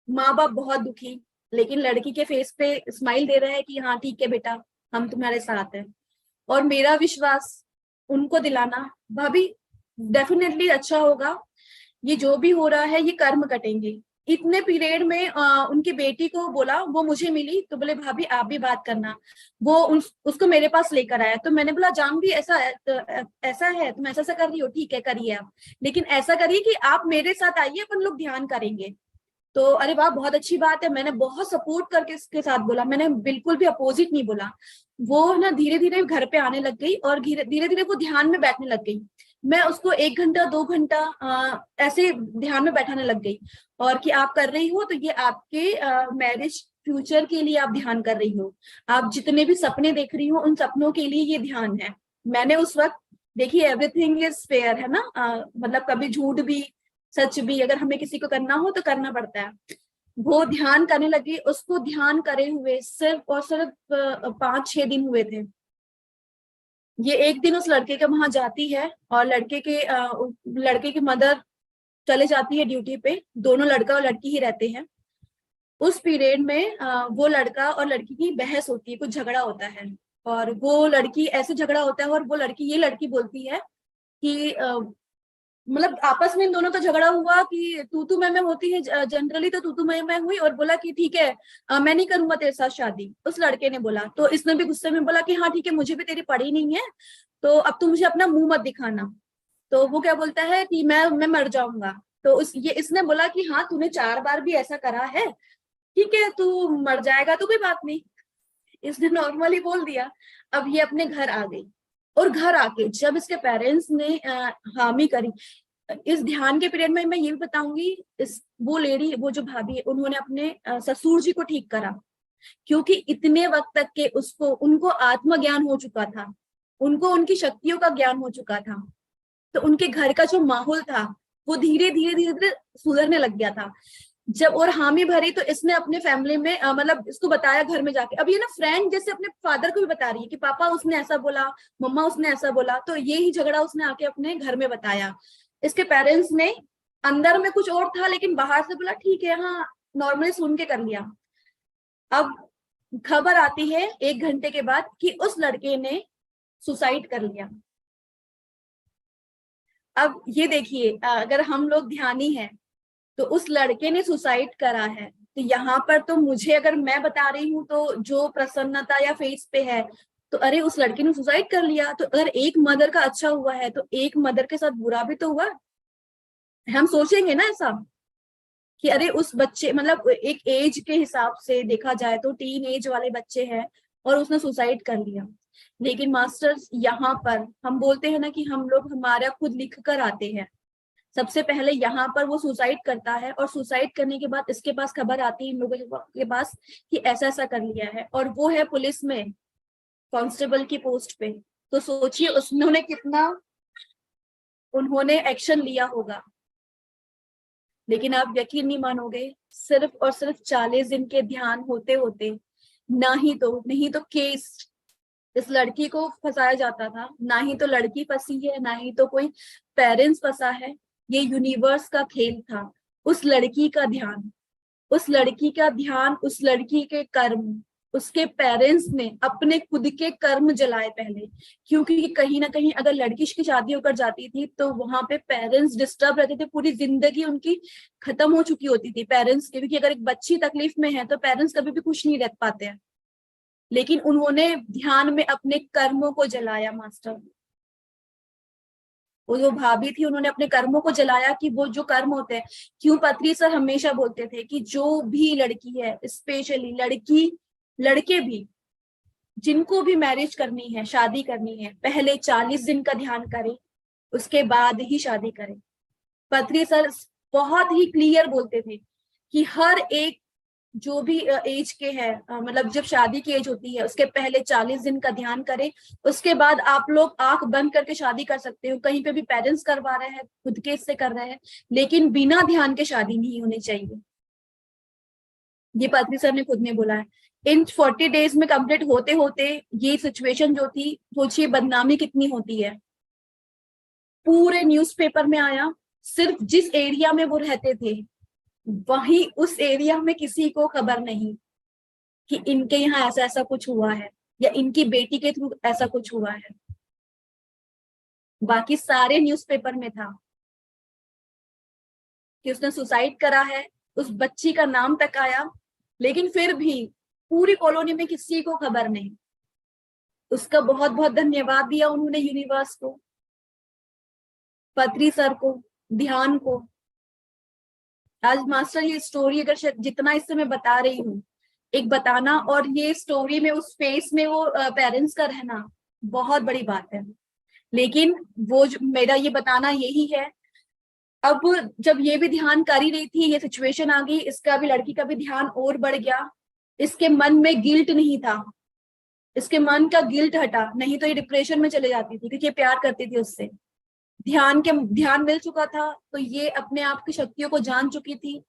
माँ बाप बहुत दुखी, लेकिन लड़की के फेस पे स्माइल दे रहा है कि हाँ ठीक है बेटा हम तुम्हारे साथ हैं। और मेरा विश्वास उनको दिलाना, भाभी डेफिनेटली अच्छा होगा, ये जो भी हो रहा है ये कर्म कटेंगे। इतने पीरियड में उनकी बेटी को बोला, वो मुझे मिली तो बोले भाभी आप भी बात करना। वो उसको मेरे पास लेकर आया, तो मैंने बोला जानवी ऐसा है, तुम ऐसा कर रही हो, ठीक है करिए आप, लेकिन ऐसा करिए कि आप मेरे साथ आइए, अपन लोग ध्यान करेंगे। तो अरे वाह बहुत अच्छी बात है, मैंने बहुत सपोर्ट करके इसके साथ बोला, मैंने बिल्कुल भी अपोजिट नहीं बोला। वो ना धीरे धीरे घर पे आने लग गई और धीरे धीरे वो ध्यान में बैठने लग गई। मैं उसको 1 घंटा 2 घंटा ऐसे ध्यान में बैठाने लग गई, और कि आप कर रही हो तो ये आपके मैरिज फ्यूचर के लिए आप ध्यान कर रही हो, आप जितने भी सपने देख रही हो उन सपनों के लिए ये ध्यान है। मैंने उस वक्त, देखिए एवरीथिंग इज फेयर है ना, मतलब कभी झूठ भी सच भी अगर हमें किसी को करना हो तो करना पड़ता है। वो ध्यान करने लगी, उसको ध्यान करे हुए सिर्फ और सिर्फ 5-6 दिन हुए थे। ये एक दिन उस लड़के के वहां जाती है और लड़के की मदर चले जाती है ड्यूटी पे, दोनों लड़का और लड़की ही रहते हैं। उस पीरियड में वो लड़का और लड़की की बहस होती है, कुछ झगड़ा होता है, और वो लड़की ऐसे झगड़ा होता है और वो लड़की, ये लड़की बोलती है कि मतलब आपस में इन दोनों का झगड़ा हुआ कि तू मैं होती है जनरली, तो तू मैं हुई, और बोला कि ठीक है मैं नहीं करूंगा तेरे साथ शादी। उस लड़के ने बोला, तो इसने भी गुस्से में बोला कि हाँ ठीक है, मुझे भी तेरी पड़ी नहीं है, तो अब तू मुझे अपना मुंह मत दिखाना। तो वो क्या बोलता है कि मैं मर जाऊंगा। तो इसने बोला कि हाँ तूने 4 बार भी ऐसा करा है, ठीक है तू मर जाएगा तो कोई बात नहीं। इसने नॉर्मली बोल दिया। अब ये अपने घर आ गई, और घर आके जब इसके पेरेंट्स ने हामी करी, इस ध्यान के पीरियड में मैं ये भी बताऊंगी, वो जो भाभी है, उन्होंने अपने ससुर जी को ठीक करा, क्योंकि इतने वक्त तक के उनको आत्मज्ञान हो चुका था, उनको उनकी शक्तियों का ज्ञान हो चुका था। तो उनके घर का जो माहौल था वो धीरे धीरे धीरे धीरे सुधरने लग गया था। जब और हामी भरी तो इसने अपने फैमिली में मतलब इसको बताया घर में जाके। अब ये ना फ्रेंड जैसे अपने फादर को भी बता रही है कि पापा उसने ऐसा बोला, मम्मा उसने ऐसा बोला, तो ये ही झगड़ा उसने आके अपने घर में बताया। इसके पेरेंट्स ने अंदर में कुछ और था, लेकिन बाहर से बोला ठीक है, हाँ नॉर्मली सुन के कर लिया। अब खबर आती है 1 घंटे के बाद कि उस लड़के ने सुसाइड कर लिया। अब ये देखिए, अगर हम लोग ध्यानी हैं तो उस लड़के ने सुसाइड करा है, तो यहाँ पर तो मुझे, अगर मैं बता रही हूँ तो जो प्रसन्नता या फेस पे है, तो अरे उस लड़के ने सुसाइड कर लिया, तो अगर एक मदर का अच्छा हुआ है तो एक मदर के साथ बुरा भी तो हुआ। हम सोचेंगे ना ऐसा कि अरे उस बच्चे, मतलब एक एज के हिसाब से देखा जाए तो टीन एज वाले बच्चे हैं और उसने सुसाइड कर लिया। लेकिन मास्टर्स, यहाँ पर हम बोलते हैं ना कि हम लोग हमारा खुद लिख कर आते हैं। सबसे पहले यहाँ पर वो सुसाइड करता है, और सुसाइड करने के बाद इसके पास खबर आती है इन लोगों के पास कि ऐसा ऐसा कर लिया है, और वो है पुलिस में कांस्टेबल की पोस्ट पे। तो सोचिए उन्होंने कितना उन्होंने एक्शन लिया होगा। लेकिन आप यकीन नहीं मानोगे, सिर्फ और सिर्फ 40 दिन के ध्यान होते होते नहीं तो केस इस लड़की को फंसाया जाता था, ना ही तो लड़की फंसी है, ना ही तो कोई पेरेंट्स फंसा है। ये यूनिवर्स का खेल था। उस लड़की का ध्यान, उस लड़की के कर्म, उसके पेरेंट्स ने अपने खुद के कर्म जलाए पहले, क्योंकि कहीं ना कहीं अगर लड़की की शादी होकर जाती थी तो वहां पे पेरेंट्स डिस्टर्ब रहते थे, पूरी जिंदगी उनकी खत्म हो चुकी होती थी पेरेंट्स की, क्योंकि अगर एक बच्ची तकलीफ में है तो पेरेंट्स कभी भी खुश नहीं रह पाते हैं। लेकिन उन्होंने ध्यान में अपने कर्मों को जलाया मास्टर। वो जो भाभी थी उन्होंने अपने कर्मों को जलाया, कि वो जो कर्म होते हैं, क्यों पत्री सर हमेशा बोलते थे कि जो भी लड़की है, स्पेशली लड़के भी, जिनको भी मैरिज करनी है, शादी करनी है, पहले 40 दिन का ध्यान करें, उसके बाद ही शादी करें। पत्री सर बहुत ही क्लियर बोलते थे कि हर एक जो भी एज के है, मतलब जब शादी की एज होती है उसके पहले 40 दिन का ध्यान करें, उसके बाद आप लोग आंख बंद करके शादी कर सकते हो। कहीं पे भी पेरेंट्स करवा रहे हैं, खुद के इससे कर रहे हैं, लेकिन बिना ध्यान के शादी नहीं होनी चाहिए। ये पत्री सर ने खुद ने बोला है। इन 40 डेज में कंप्लीट होते होते ये सिचुएशन जो थी, सोचिए बदनामी कितनी होती है। पूरे न्यूज़पेपर में आया, सिर्फ जिस एरिया में वो रहते थे वहीं उस एरिया में किसी को खबर नहीं कि इनके यहाँ ऐसा ऐसा कुछ हुआ है या इनकी बेटी के थ्रू ऐसा कुछ हुआ है। बाकी सारे न्यूज़पेपर में था कि उसने सुसाइड करा है, उस बच्ची का नाम तक आया, लेकिन फिर भी पूरी कॉलोनी में किसी को खबर नहीं। उसका बहुत बहुत धन्यवाद दिया उन्होंने यूनिवर्स को, पत्री सर को, ध्यान को। आज मास्टर ये स्टोरी अगर जितना इससे मैं बता रही हूँ, एक बताना और ये स्टोरी में उस फेस में वो पेरेंट्स का रहना बहुत बड़ी बात है। लेकिन वो मेरा ये बताना यही है। अब जब ये भी ध्यान कर ही रही थी, ये सिचुएशन आ गई, इसका भी, लड़की का भी ध्यान और बढ़ गया। इसके मन में गिल्ट नहीं था, इसके मन का गिल्ट हटा, नहीं तो ये डिप्रेशन में चले जाती थी क्योंकि ये प्यार करती थी उससे। ध्यान मिल चुका था, तो ये अपने आप की शक्तियों को जान चुकी थी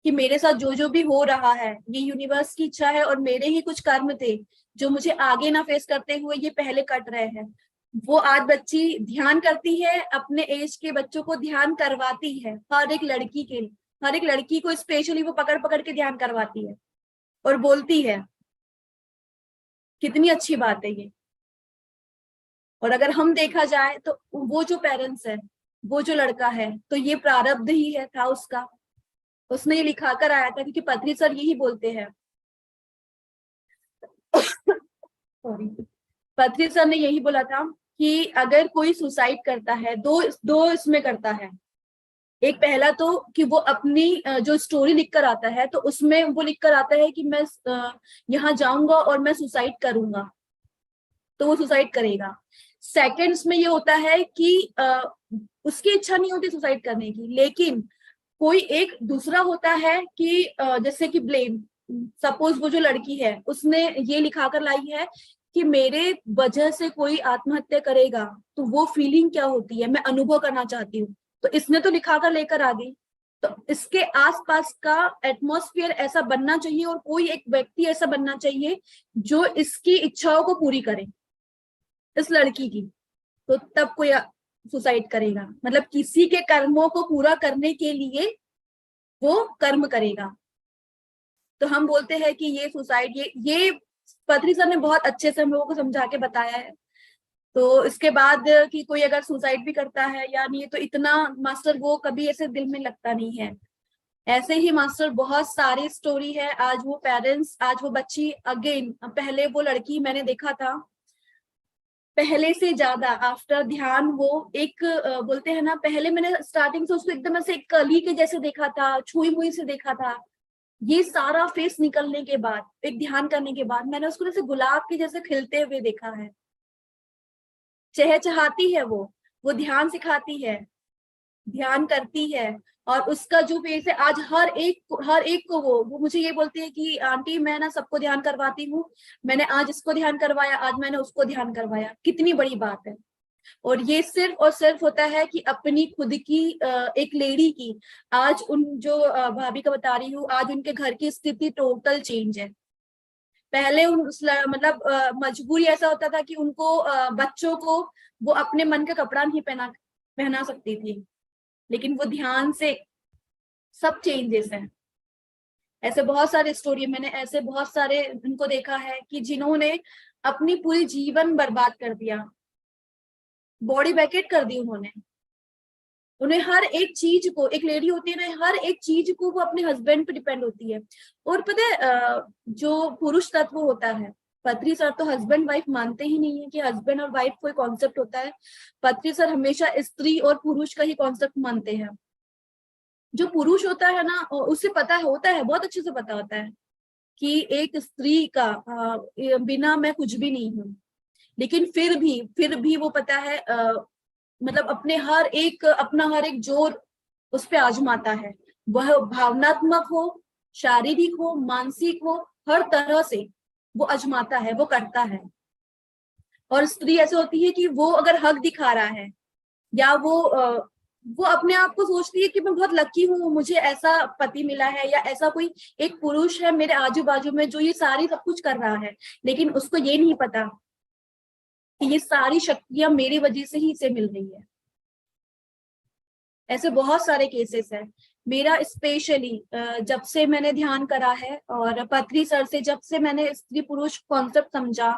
कि मेरे साथ जो जो भी हो रहा है ये यूनिवर्स की इच्छा है, और मेरे ही कुछ कर्म थे जो मुझे आगे ना फेस करते हुए ये पहले कट रहे हैं। वो आज बच्ची ध्यान करती है, अपने एज के बच्चों को ध्यान करवाती है, हर एक लड़की के, हर एक लड़की को स्पेशली वो पकड़ पकड़ के ध्यान करवाती है और बोलती है। कितनी अच्छी बात है ये। और अगर हम देखा जाए तो वो जो पेरेंट्स है, वो जो लड़का है, तो ये प्रारब्ध ही है था उसका, उसने ये लिखा कर आया था, क्योंकि पत्री सर यही बोलते हैं सॉरी, पत्री सर ने यही बोला था कि अगर कोई सुसाइड करता है, दो इसमें करता है। एक पहला तो कि वो अपनी जो स्टोरी लिख कर आता है, तो उसमें वो लिख कर आता है कि मैं यहाँ जाऊंगा और मैं सुसाइड करूंगा, तो वो सुसाइड करेगा। सेकंड्स में ये होता है कि उसकी इच्छा नहीं होती सुसाइड करने की, लेकिन कोई एक दूसरा होता है कि जैसे कि ब्लेम, सपोज वो जो लड़की है उसने ये लिखा कर लाई है कि मेरे वजह से कोई आत्महत्या करेगा तो वो फीलिंग क्या होती है, मैं अनुभव करना चाहती हूँ, तो इसने तो लिखा कर लेकर आ गई। तो इसके आसपास का एटमॉस्फेयर ऐसा बनना चाहिए, और कोई एक व्यक्ति ऐसा बनना चाहिए जो इसकी इच्छाओं को पूरी करे, इस लड़की की, तो तब कोई सुसाइड करेगा। मतलब किसी के कर्मों को पूरा करने के लिए वो कर्म करेगा। तो हम बोलते हैं कि ये सुसाइड, ये पत्री सर ने बहुत अच्छे से हम लोगों को समझा के बताया है। तो इसके बाद कि कोई अगर सुसाइड भी करता है या नहीं, तो इतना मास्टर वो कभी ऐसे दिल में लगता नहीं है। ऐसे ही मास्टर बहुत सारी स्टोरी है। आज वो पेरेंट्स, आज वो बच्ची, अगेन पहले वो लड़की मैंने देखा था, पहले से ज्यादा आफ्टर ध्यान वो एक बोलते हैं ना, पहले मैंने स्टार्टिंग से उसको एकदम ऐसे एक कली के जैसे देखा था, छुई मुई से देखा था। ये सारा फेस निकलने के बाद, एक ध्यान करने के बाद, मैंने उसको जैसे गुलाब के जैसे खिलते हुए देखा है। चहचहाती है वो ध्यान सिखाती है, ध्यान करती है, और उसका जो फेस है आज हर एक को वो मुझे ये बोलती है कि आंटी मैं ना सबको ध्यान करवाती हूँ, मैंने आज इसको ध्यान करवाया, आज मैंने उसको ध्यान करवाया। कितनी बड़ी बात है। और ये सिर्फ और सिर्फ होता है कि अपनी खुद की एक लेडी की, आज उन जो भाभी का बता रही हूँ, आज उनके घर की स्थिति टोटल चेंज है। पहले मतलब मजबूरी ऐसा होता था कि उनको बच्चों को वो अपने मन का कपड़ा नहीं पहना सकती थी, लेकिन वो ध्यान से सब चेंजेस हैं। ऐसे बहुत सारे स्टोरी, मैंने ऐसे बहुत सारे उनको देखा है कि जिन्होंने अपनी पूरी जीवन बर्बाद कर दिया, बॉडी वैकेट कर दी उन्होंने। उन्हें हर एक चीज को, एक लेडी होती है ना, हर एक चीज को वो अपने हस्बैंड पे डिपेंड होती है। और पता है जो पुरुष तत्व होता है, पत्री सर तो हस्बैंड वाइफ मानते ही नहीं है कि हस्बैंड और वाइफ कोई कॉन्सेप्ट होता है। पत्री सर हमेशा स्त्री और पुरुष का ही कॉन्सेप्ट मानते हैं। जो पुरुष होता है ना, उसे पता होता है, बहुत अच्छे से पता होता है कि एक स्त्री का बिना मैं कुछ भी नहीं हूँ, लेकिन फिर भी वो पता है मतलब अपना हर एक जोर उस पे आजमाता है। वह भावनात्मक हो, शारीरिक हो, मानसिक हो, हर तरह से वो आजमाता है, वो करता है। और स्त्री ऐसे होती है कि वो अगर हक दिखा रहा है, या वो अपने आप को सोचती है कि मैं बहुत लकी हूँ, मुझे ऐसा पति मिला है, या ऐसा कोई एक पुरुष है मेरे आजू बाजू में जो ये सारी सब कुछ कर रहा है। लेकिन उसको ये नहीं पता कि ये सारी शक्तियां मेरी वजह से ही इसे मिल रही है। ऐसे बहुत सारे केसेस हैं। मेरा स्पेशली जब से मैंने ध्यान करा है, और पत्री सर से जब से मैंने स्त्री पुरुष कॉन्सेप्ट समझा,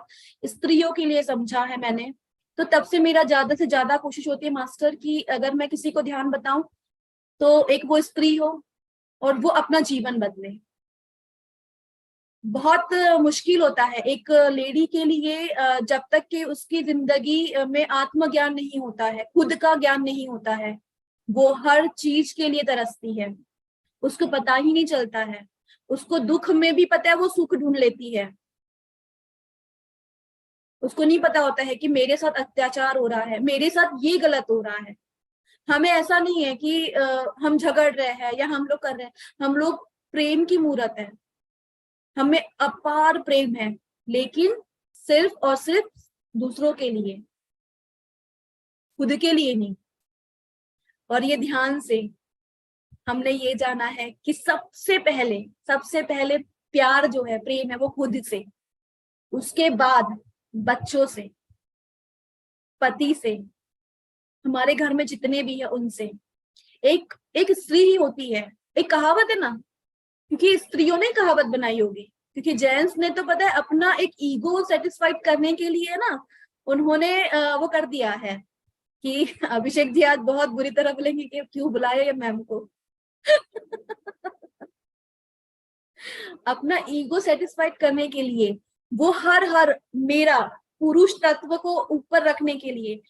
स्त्रियों के लिए समझा है मैंने, तो तब से मेरा ज्यादा से ज्यादा कोशिश होती है मास्टर की अगर मैं किसी को ध्यान बताऊं तो एक वो स्त्री हो और वो अपना जीवन बदले। बहुत मुश्किल होता है एक लेडी के लिए जब तक कि उसकी जिंदगी में आत्मज्ञान नहीं होता है, खुद का ज्ञान नहीं होता है, वो हर चीज के लिए तरसती है, उसको पता ही नहीं चलता है। उसको दुख में भी पता है वो सुख ढूंढ लेती है, उसको नहीं पता होता है कि मेरे साथ अत्याचार हो रहा है, मेरे साथ ये गलत हो रहा है। हमें ऐसा नहीं है कि हम झगड़ रहे हैं या हम लोग कर रहे हैं, हम लोग प्रेम की मूरत है, हमें अपार प्रेम है, लेकिन सिर्फ और सिर्फ दूसरों के लिए, खुद के लिए नहीं। और ये ध्यान से हमने ये जाना है कि सबसे पहले प्यार जो है, प्रेम है, वो खुद से, उसके बाद बच्चों से, पति से, हमारे घर में जितने भी है उनसे। एक एक स्त्री ही होती है, एक कहावत है ना, क्योंकि स्त्रियों ने कहावत बनाई होगी, क्योंकि जेंट्स ने तो पता है अपना एक ईगो सेटिस्फाइड करने के लिए ना, उन्होंने वो कर दिया है कि अभिषेक जी आज बहुत बुरी तरह बोलेंगे कि क्यों बुलाया ये मैम को अपना ईगो सेटिस्फाइड करने के लिए वो हर मेरा पुरुष तत्व को ऊपर रखने के लिए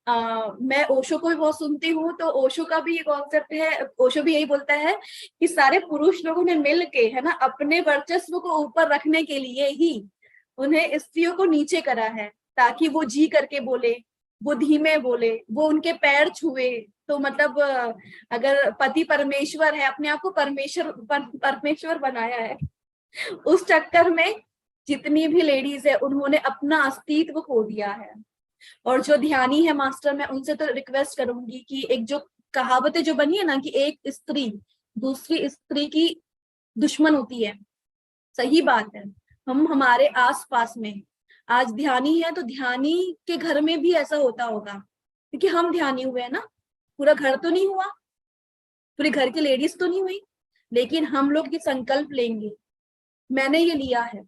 मैं ओशो को भी बहुत सुनती हूँ, तो ओशो का भी ये कॉन्सेप्ट है, ओशो भी यही बोलता है कि सारे पुरुष लोगों ने मिल के, है ना, अपने वर्चस्व को ऊपर रखने के लिए ही उन्हें स्त्रियों को नीचे करा है, ताकि वो जी करके बोले, वो धीमे बोले, वो उनके पैर छुए। तो मतलब अगर पति परमेश्वर है, अपने आप को परमेश्वर बनाया है, उस चक्कर में जितनी भी लेडीज है उन्होंने अपना अस्तित्व खो दिया है। और जो ध्यानी है मास्टर, मैं उनसे तो रिक्वेस्ट करूंगी कि एक जो कहावतें जो बनी है ना कि एक स्त्री दूसरी स्त्री की दुश्मन होती है, सही बात है। हम हमारे आसपास में आज ध्यानी है, तो ध्यानी के घर में भी ऐसा होता होगा, क्योंकि हम ध्यानी हुए हैं ना, पूरा घर तो नहीं हुआ, पूरे घर की लेडीज तो नहीं हुई, लेकिन हम लोग ये संकल्प लेंगे, मैंने ये लिया है,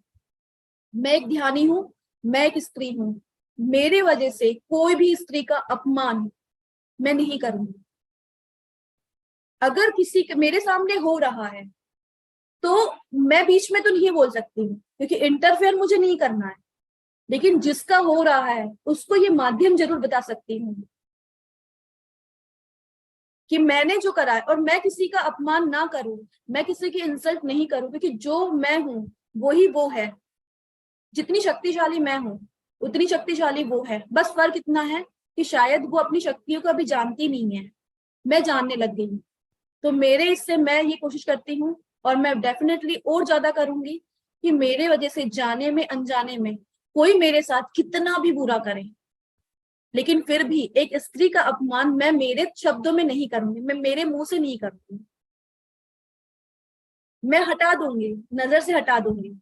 मैं एक ध्यानी हूं, मैं एक स्त्री हूं, मेरे वजह से कोई भी स्त्री का अपमान मैं नहीं करूंगी। अगर किसी के मेरे सामने हो रहा है तो मैं बीच में तो नहीं बोल सकती हूँ, क्योंकि इंटरफेयर मुझे नहीं करना है, लेकिन जिसका हो रहा है उसको ये माध्यम जरूर बता सकती हूँ कि मैंने जो करा है, और मैं किसी का अपमान ना करूं, मैं किसी की इंसल्ट नहीं करूं, क्योंकि जो मैं हूं वही वो है। जितनी शक्तिशाली मैं हूं उतनी शक्तिशाली वो है। बस फर्क इतना है कि शायद वो अपनी शक्तियों को अभी जानती नहीं है, मैं जानने लग गई हूँ। तो मेरे इससे मैं ये कोशिश करती हूँ, और मैं डेफिनेटली और ज्यादा करूंगी कि मेरे वजह से जाने में अनजाने में कोई मेरे साथ कितना भी बुरा करे, लेकिन फिर भी एक स्त्री का अपमान मैं मेरे शब्दों में नहीं करूंगी, मैं मेरे मुंह से नहीं करूंगी, मैं हटा दूंगी, नजर से हटा दूंगी।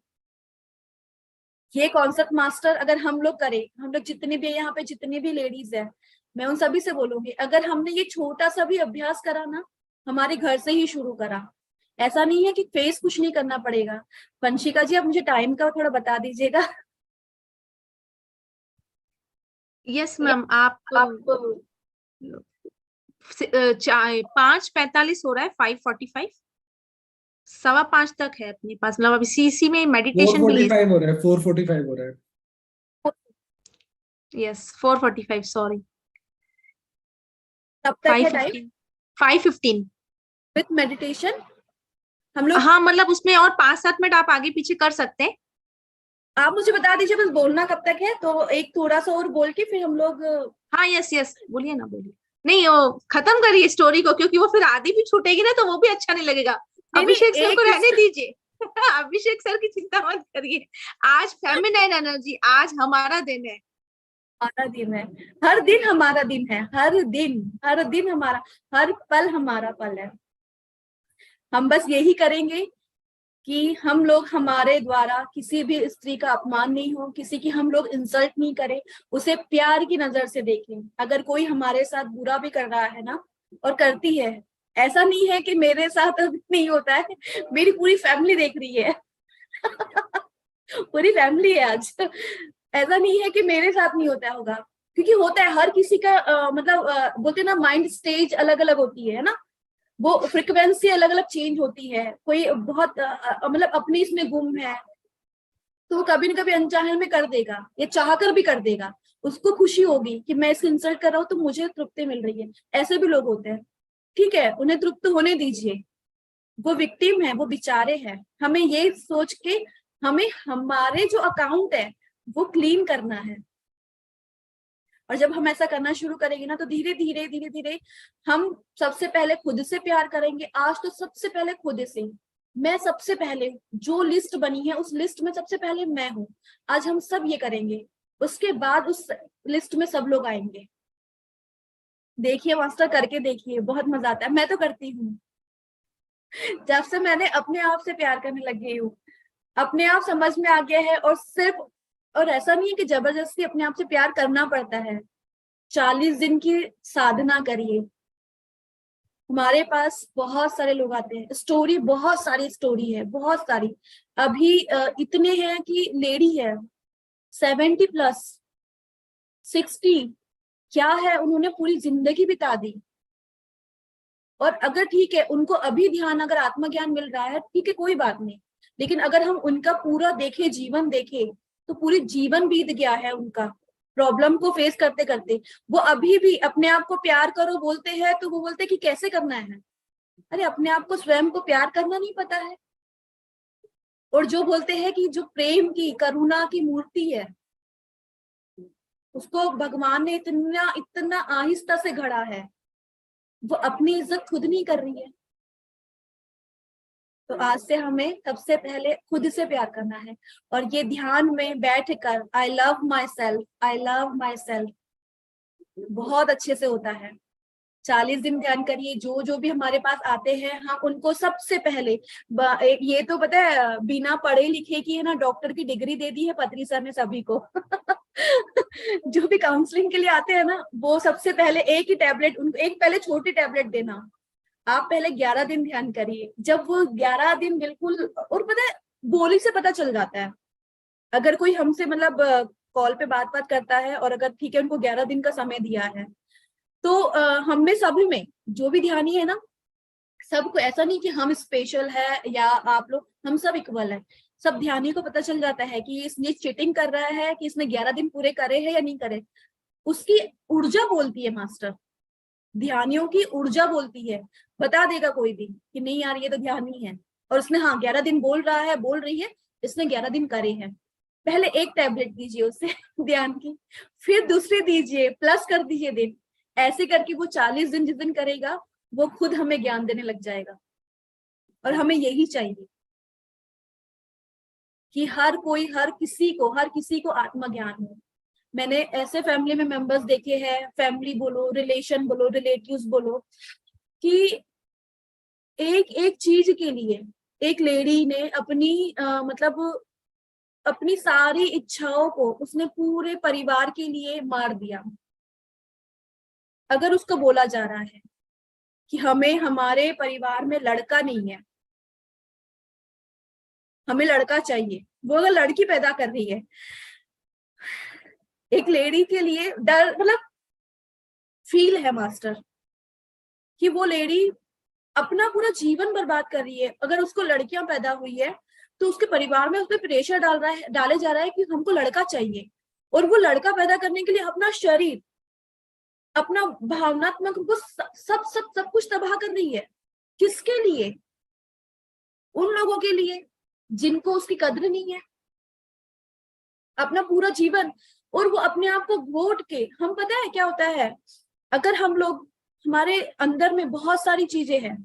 ये कॉन्सेप्ट मास्टर अगर हम लोग करें, हम लोग जितने भी यहाँ पे जितनी भी लेडीज है, मैं उन सभी से बोलूंगी, अगर हमने ये छोटा सा भी अभ्यास करा ना, हमारे घर से ही शुरू करा, ऐसा नहीं है कि फेस कुछ नहीं करना पड़ेगा। वंशिका जी आप मुझे टाइम का थोड़ा बता दीजिएगा। यस मैम, आप 5:45 हो रहा है, 5:45, 5:15 तक है अपने पास, मतलब अभी सीसी में मेडिटेशन भी ले। 4:45 हो रहा है, 4:45 हो रहा है। Yes 4:45, sorry. कब तक है टाइम? 5:15 विथ मेडिटेशन हम लोग। हाँ, मतलब उसमें और 5-7 मिनट आप आगे पीछे कर सकते हैं। आप मुझे बता दीजिए बस बोलना कब तक है, तो एक थोड़ा सा और बोल के फिर हम लोग। हाँ यस यस, बोलिए ना, बोलिए। नहीं, वो खत्म करिए स्टोरी को, क्योंकि वो फिर आधी भी छूटेगी ना तो वो भी अच्छा नहीं लगेगा। अभिषेक सर को रहने दीजिए अभिषेक सर की चिंता मत करिए, आज फेमिनाइन एनर्जी, आज हमारा दिन है। हमारा दिन है, हर दिन हमारा दिन है, हर दिन हमारा, हर पल हमारा पल है। हम बस यही करेंगे कि हम लोग हमारे द्वारा किसी भी स्त्री का अपमान नहीं हो, किसी की हम लोग इंसल्ट नहीं करें, उसे प्यार की नजर से देखें। अगर कोई हमारे साथ बुरा भी कर रहा है ना, और करती है, ऐसा नहीं है कि मेरे साथ नहीं होता है, मेरी पूरी फैमिली देख रही है पूरी फैमिली है आज, ऐसा नहीं है कि मेरे साथ नहीं होता होगा, क्योंकि होता है हर किसी का मतलब बोलते हैं ना माइंड स्टेज अलग अलग होती है ना, वो फ्रिक्वेंसी अलग अलग चेंज होती है। कोई बहुत मतलब अपने इसमें गुम है तो वो कभी न कभी अनचाहे में कर देगा, या चाह कर भी कर देगा, उसको खुशी होगी कि मैं इसको इंसल्ट कर रहा हूँ तो मुझे तृप्ति मिल रही है। ऐसे भी लोग होते हैं, ठीक है, उन्हें तृप्त होने दीजिए, वो विक्टिम है, वो बेचारे हैं। हमें ये सोच के हमें हमारे जो अकाउंट है वो क्लीन करना है, और जब हम ऐसा करना शुरू करेंगे ना तो धीरे धीरे हम सबसे पहले खुद से प्यार करेंगे। आज तो सबसे पहले खुद से, मैं सबसे पहले, जो लिस्ट बनी है उस लिस्ट में सबसे पहले मैं हूँ। आज हम सब ये करेंगे, उसके बाद उस लिस्ट में सब लोग आएंगे। देखिए मास्टर, करके देखिए, बहुत मजा आता है। मैं तो करती हूँ। जब से मैंने अपने आप से प्यार करने लग गई हूँ, अपने आप समझ में आ गया है। और सिर्फ, और ऐसा नहीं है कि जबरदस्ती अपने आप से प्यार करना पड़ता है। 40 दिन की साधना करिए। हमारे पास बहुत सारे लोग आते हैं, स्टोरी, बहुत सारी स्टोरी है, बहुत सारी। अभी इतने हैं कि लेडी है 70+, 60, क्या है, उन्होंने पूरी जिंदगी बिता दी। और अगर ठीक है, उनको अभी ध्यान, अगर आत्मज्ञान मिल रहा है, ठीक है, कोई बात नहीं। लेकिन अगर हम उनका पूरा देखें, जीवन देखें, तो पूरी जीवन बीत गया है उनका प्रॉब्लम को फेस करते करते। वो अभी भी अपने आप को प्यार करो बोलते हैं, तो वो बोलते हैं कि कैसे करना है। अरे अपने आप को, स्वयं को प्यार करना नहीं पता है। और जो बोलते हैं कि जो प्रेम की, करुणा की मूर्ति है, उसको भगवान ने इतना इतना आहिस्ता से गढ़ा है, वो अपनी इज्जत खुद नहीं कर रही है। तो आज से हमें सबसे पहले खुद से प्यार करना है। और ये ध्यान में बैठकर I love my self, I love my self, बहुत अच्छे से होता है। 40 दिन ध्यान करिए। जो जो भी हमारे पास आते हैं, हम उनको सबसे पहले, ये तो पता है, बिना पढ़े लिखे की है ना, डॉक्टर की डिग्री दे दी है पत्री सर ने सभी को। जो भी काउंसलिंग के लिए आते हैं ना, वो सबसे पहले एक ही टैबलेट, उनको एक पहले छोटी टैबलेट देना। आप पहले 11 दिन ध्यान करिए। जब वो 11 दिन बिल्कुल, और पता है, बोली से पता चल जाता है। अगर कोई हमसे मतलब कॉल पे बात करता है, और अगर ठीक है उनको 11 दिन का समय दिया है, तो हम में सभी में जो भी ध्यानी है ना, सबको, ऐसा नहीं कि हम स्पेशल है या आप लोग, हम सब इक्वल है। सब ध्यानी को पता चल जाता है कि इसने चीटिंग कर रहा है, कि इसने 11 दिन पूरे करे हैं या नहीं करे। उसकी ऊर्जा बोलती है मास्टर, ध्यानियों की ऊर्जा बोलती है। बता देगा कोई भी कि नहीं यार ये तो ध्यानी है, और उसने, हाँ, 11 दिन बोल रहा है, बोल रही है, इसने 11 दिन करे हैं। पहले एक टैबलेट दीजिए उसे ध्यान की, फिर दूसरी दीजिए, प्लस कर दीजिए दिन। ऐसे करके वो 40 दिन जिस दिन करेगा, वो खुद हमें ज्ञान देने लग जाएगा। और हमें यही चाहिए कि हर कोई, हर किसी को आत्मज्ञान हो। मैंने ऐसे फैमिली में मेंबर्स देखे हैं, फैमिली बोलो, रिलेशन बोलो, रिलेटिव्स बोलो, कि एक एक चीज के लिए एक लेडी ने अपनी मतलब अपनी सारी इच्छाओं को उसने पूरे परिवार के लिए मार दिया। अगर उसको बोला जा रहा है कि हमें, हमारे परिवार में लड़का नहीं है, हमें लड़का चाहिए, वो अगर लड़की पैदा कर रही है, एक लेडी के लिए डर, मतलब फील है मास्टर, कि वो लेडी अपना पूरा जीवन बर्बाद कर रही है। अगर उसको लड़कियां पैदा हुई है, तो उसके परिवार में उस पर प्रेशर डाले जा रहा है कि हमको लड़का चाहिए। और वो लड़का पैदा करने के लिए अपना शरीर, अपना भावनात्मक रूप सब कुछ तबाह कर रही है। किसके लिए? उन लोगों के लिए जिनको उसकी कद्र नहीं है। अपना पूरा जीवन, और वो अपने आप को घोट के, हम, पता है क्या होता है, अगर हम लोग, हमारे अंदर में बहुत सारी चीजें हैं,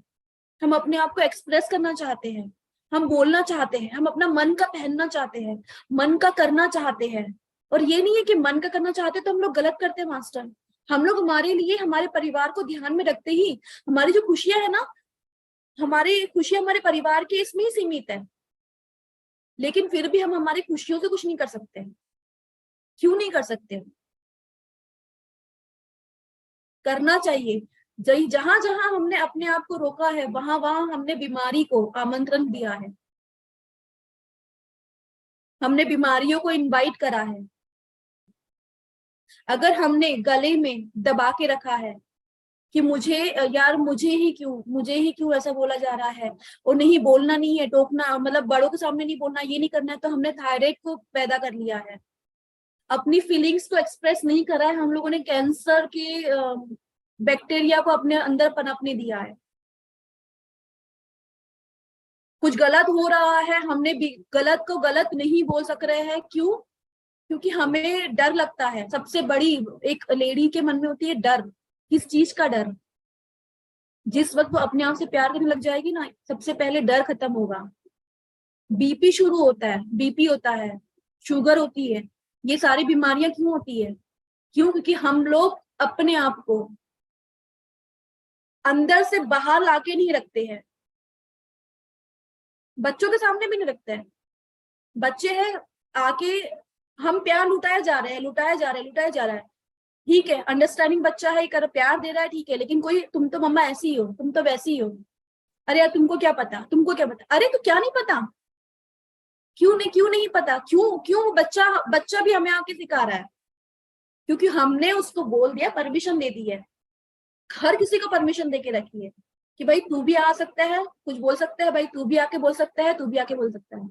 हम अपने आप को एक्सप्रेस करना चाहते हैं, हम बोलना चाहते हैं, हम अपना मन का पहनना चाहते हैं, मन का करना चाहते हैं। और ये नहीं है कि मन का करना चाहते तो हम लोग गलत करते हैं मास्टर। हम लोग हमारे लिए, हमारे परिवार को ध्यान में रखते ही, हमारी जो खुशियां है ना, हमारी खुशियां हमारे परिवार के इसमें ही सीमित है। लेकिन फिर भी हम हमारी खुशियों से कुछ नहीं कर सकते। क्यों नहीं कर सकते? करना चाहिए। जहां जहां हमने अपने आप को रोका है, वहां वहां हमने बीमारी को आमंत्रण दिया है, हमने बीमारियों को इनवाइट करा है। अगर हमने गले में दबा के रखा है कि मुझे, यार मुझे ही क्यों ऐसा बोला जा रहा है, और नहीं बोलना, नहीं है टोकना, मतलब बड़ों के सामने नहीं बोलना, ये नहीं करना है, तो हमने थायराइड को पैदा कर लिया है। अपनी फीलिंग्स को एक्सप्रेस नहीं करा है, हम लोगों ने कैंसर के बैक्टीरिया को अपने अंदर पनपने दिया है। कुछ गलत हो रहा है, हमने भी गलत को गलत नहीं बोल सक रहे हैं। क्यों? क्योंकि हमें डर लगता है। सबसे बड़ी एक लेडी के मन में होती है डर। किस चीज का डर? जिस वक्त वो अपने आप से प्यार करने लग जाएगी ना, सबसे पहले डर खत्म होगा, बीपी शुरू होता है, बीपी होता है, शुगर होती है, ये सारी बीमारियां क्यों होती है? क्यों? क्योंकि हम लोग अपने आप को अंदर से बाहर लाके नहीं रखते हैं, बच्चों के सामने भी नहीं रखते हैं। बच्चे हैं, आके हम प्यार लुटाए जा रहे हैं, लुटाए जा रहे हैं, लुटाए जा रहा है। ठीक है, अंडरस्टैंडिंग बच्चा है, कर प्यार दे रहा है, ठीक है, लेकिन कोई तुम तो मम्मा ऐसी हो, तुम तो वैसी हो, अरे यार तुमको क्या पता, तुमको क्या पता, अरे तो क्या नहीं पता, क्यों नहीं पता, क्यों क्यों बच्चा भी हमें आके सिखा रहा है, क्योंकि हमने उसको बोल दिया, परमिशन दे दी है। हर किसी को परमिशन दे के रखी है कि भाई तू भी आ सकता है, कुछ बोल सकता है, भाई तू भी आके बोल सकता है, तू भी आके बोल सकता है,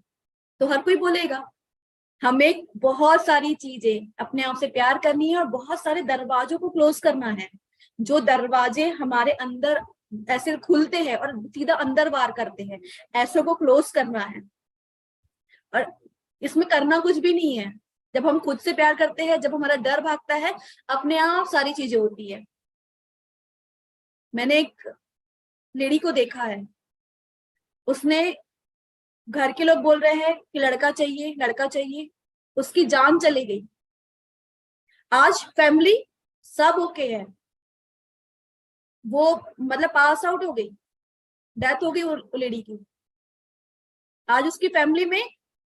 तो हर कोई बोलेगा। हमें बहुत सारी चीजें अपने आप से प्यार करनी है और बहुत सारे दरवाजों को क्लोज करना है। जो दरवाजे हमारे अंदर ऐसे खुलते हैं और सीधा अंदर वार करते हैं, ऐसे को क्लोज करना है। और इसमें करना कुछ भी नहीं है। जब हम खुद से प्यार करते हैं, जब हमारा डर भागता है, अपने आप सारी चीजें होती है। मैंने एक लेडी को देखा है, उसने, घर के लोग बोल रहे हैं कि लड़का चाहिए, लड़का चाहिए, उसकी जान चली गई। आज फैमिली सब ओके है, वो मतलब पास आउट हो गई, डेथ हो गई वो लेडी की। आज उसकी फैमिली में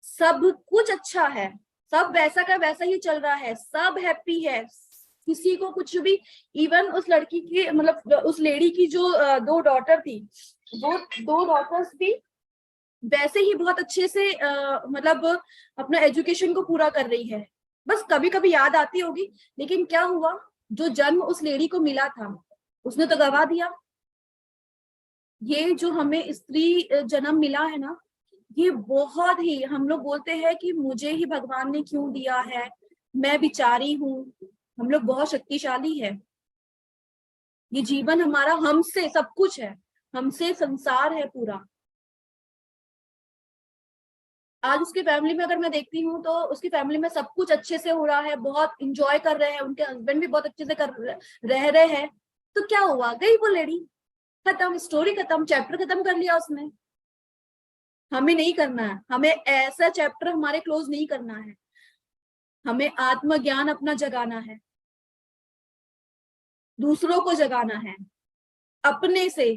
सब कुछ अच्छा है, सब वैसा का वैसा ही चल रहा है, सब हैप्पी है, किसी को कुछ भी। इवन उस लड़की की, मतलब उस लेडी की जो 2 डॉटर थी, वो 2 डॉटर्स भी वैसे ही बहुत अच्छे से मतलब अपना एजुकेशन को पूरा कर रही है। बस कभी कभी याद आती होगी, लेकिन क्या हुआ, जो जन्म उस लेडी को मिला था उसने तो गवा दिया। ये जो हमें स्त्री जन्म मिला है ना, ये बहुत ही, हम लोग बोलते हैं कि मुझे ही भगवान ने क्यों दिया है, मैं बिचारी हूँ। हम लोग बहुत शक्तिशाली है, ये जीवन हमारा हमसे सब कुछ है, हमसे संसार है पूरा। आज उसकी फैमिली में अगर मैं देखती हूँ तो उसकी फैमिली में सब कुछ अच्छे से हो रहा है, बहुत इंजॉय कर रहे हैं, उनके हस्बैंड भी बहुत अच्छे से रह रहे हैं। तो क्या हुआ, गई वो लेडी, खत्म, स्टोरी खत्म, चैप्टर खत्म कर लिया उसने। हमें नहीं करना है, हमें ऐसा चैप्टर हमारे क्लोज नहीं करना है। हमें आत्मज्ञान अपना जगाना है, दूसरों को जगाना है, अपने से,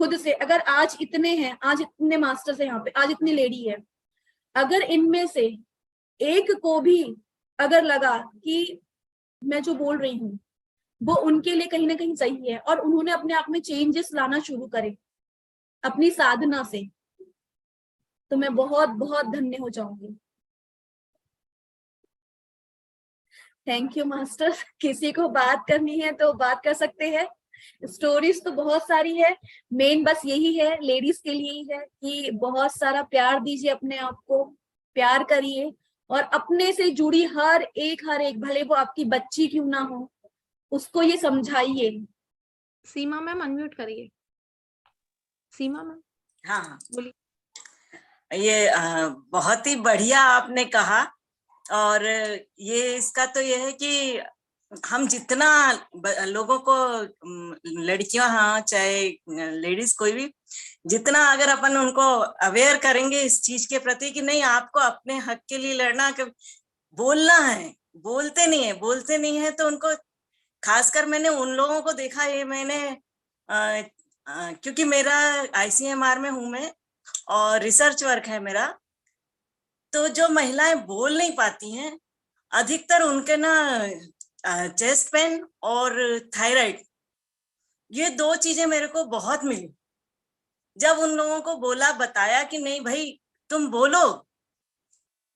खुद से। अगर आज इतने हैं, आज इतने मास्टर्स है यहाँ पे, आज इतनी लेडी है, अगर इनमें से एक को भी अगर लगा कि मैं जो बोल रही हूँ वो उनके लिए कहीं ना कहीं सही है और उन्होंने अपने आप में चेंजेस लाना शुरू करे अपनी साधना से, तो मैं बहुत बहुत धन्य हो जाऊंगी। Thank you master. किसी को बात करनी है तो बात कर सकते हैं, स्टोरीज तो बहुत सारी है, मेन बस यही है लेडीज के लिए ही है कि बहुत सारा प्यार दीजिए, अपने आप को प्यार करिए और अपने से जुड़ी हर एक भले वो आपकी बच्ची क्यों ना हो, उसको ये समझाइए। सीमा मैम अनम्यूट करिए। सीमा मैम। हाँ बोलिए। ये बहुत ही बढ़िया आपने कहा। और ये इसका तो ये है कि हम जितना लोगों को, लड़कियां हाँ चाहे लेडीज कोई भी, जितना अगर अपन उनको अवेयर करेंगे इस चीज के प्रति कि नहीं आपको अपने हक के लिए लड़ना, बोलना है, बोलते नहीं है तो उनको, खासकर मैंने उन लोगों को देखा, ये मैंने क्योंकि मेरा ICMR में हूं मैं और रिसर्च वर्क है मेरा, तो जो महिलाएं बोल नहीं पाती हैं अधिकतर उनके ना चेस्ट पेन और थायराइड, ये 2 चीजें मेरे को बहुत मिली। जब उन लोगों को बोला, बताया कि नहीं भाई तुम बोलो,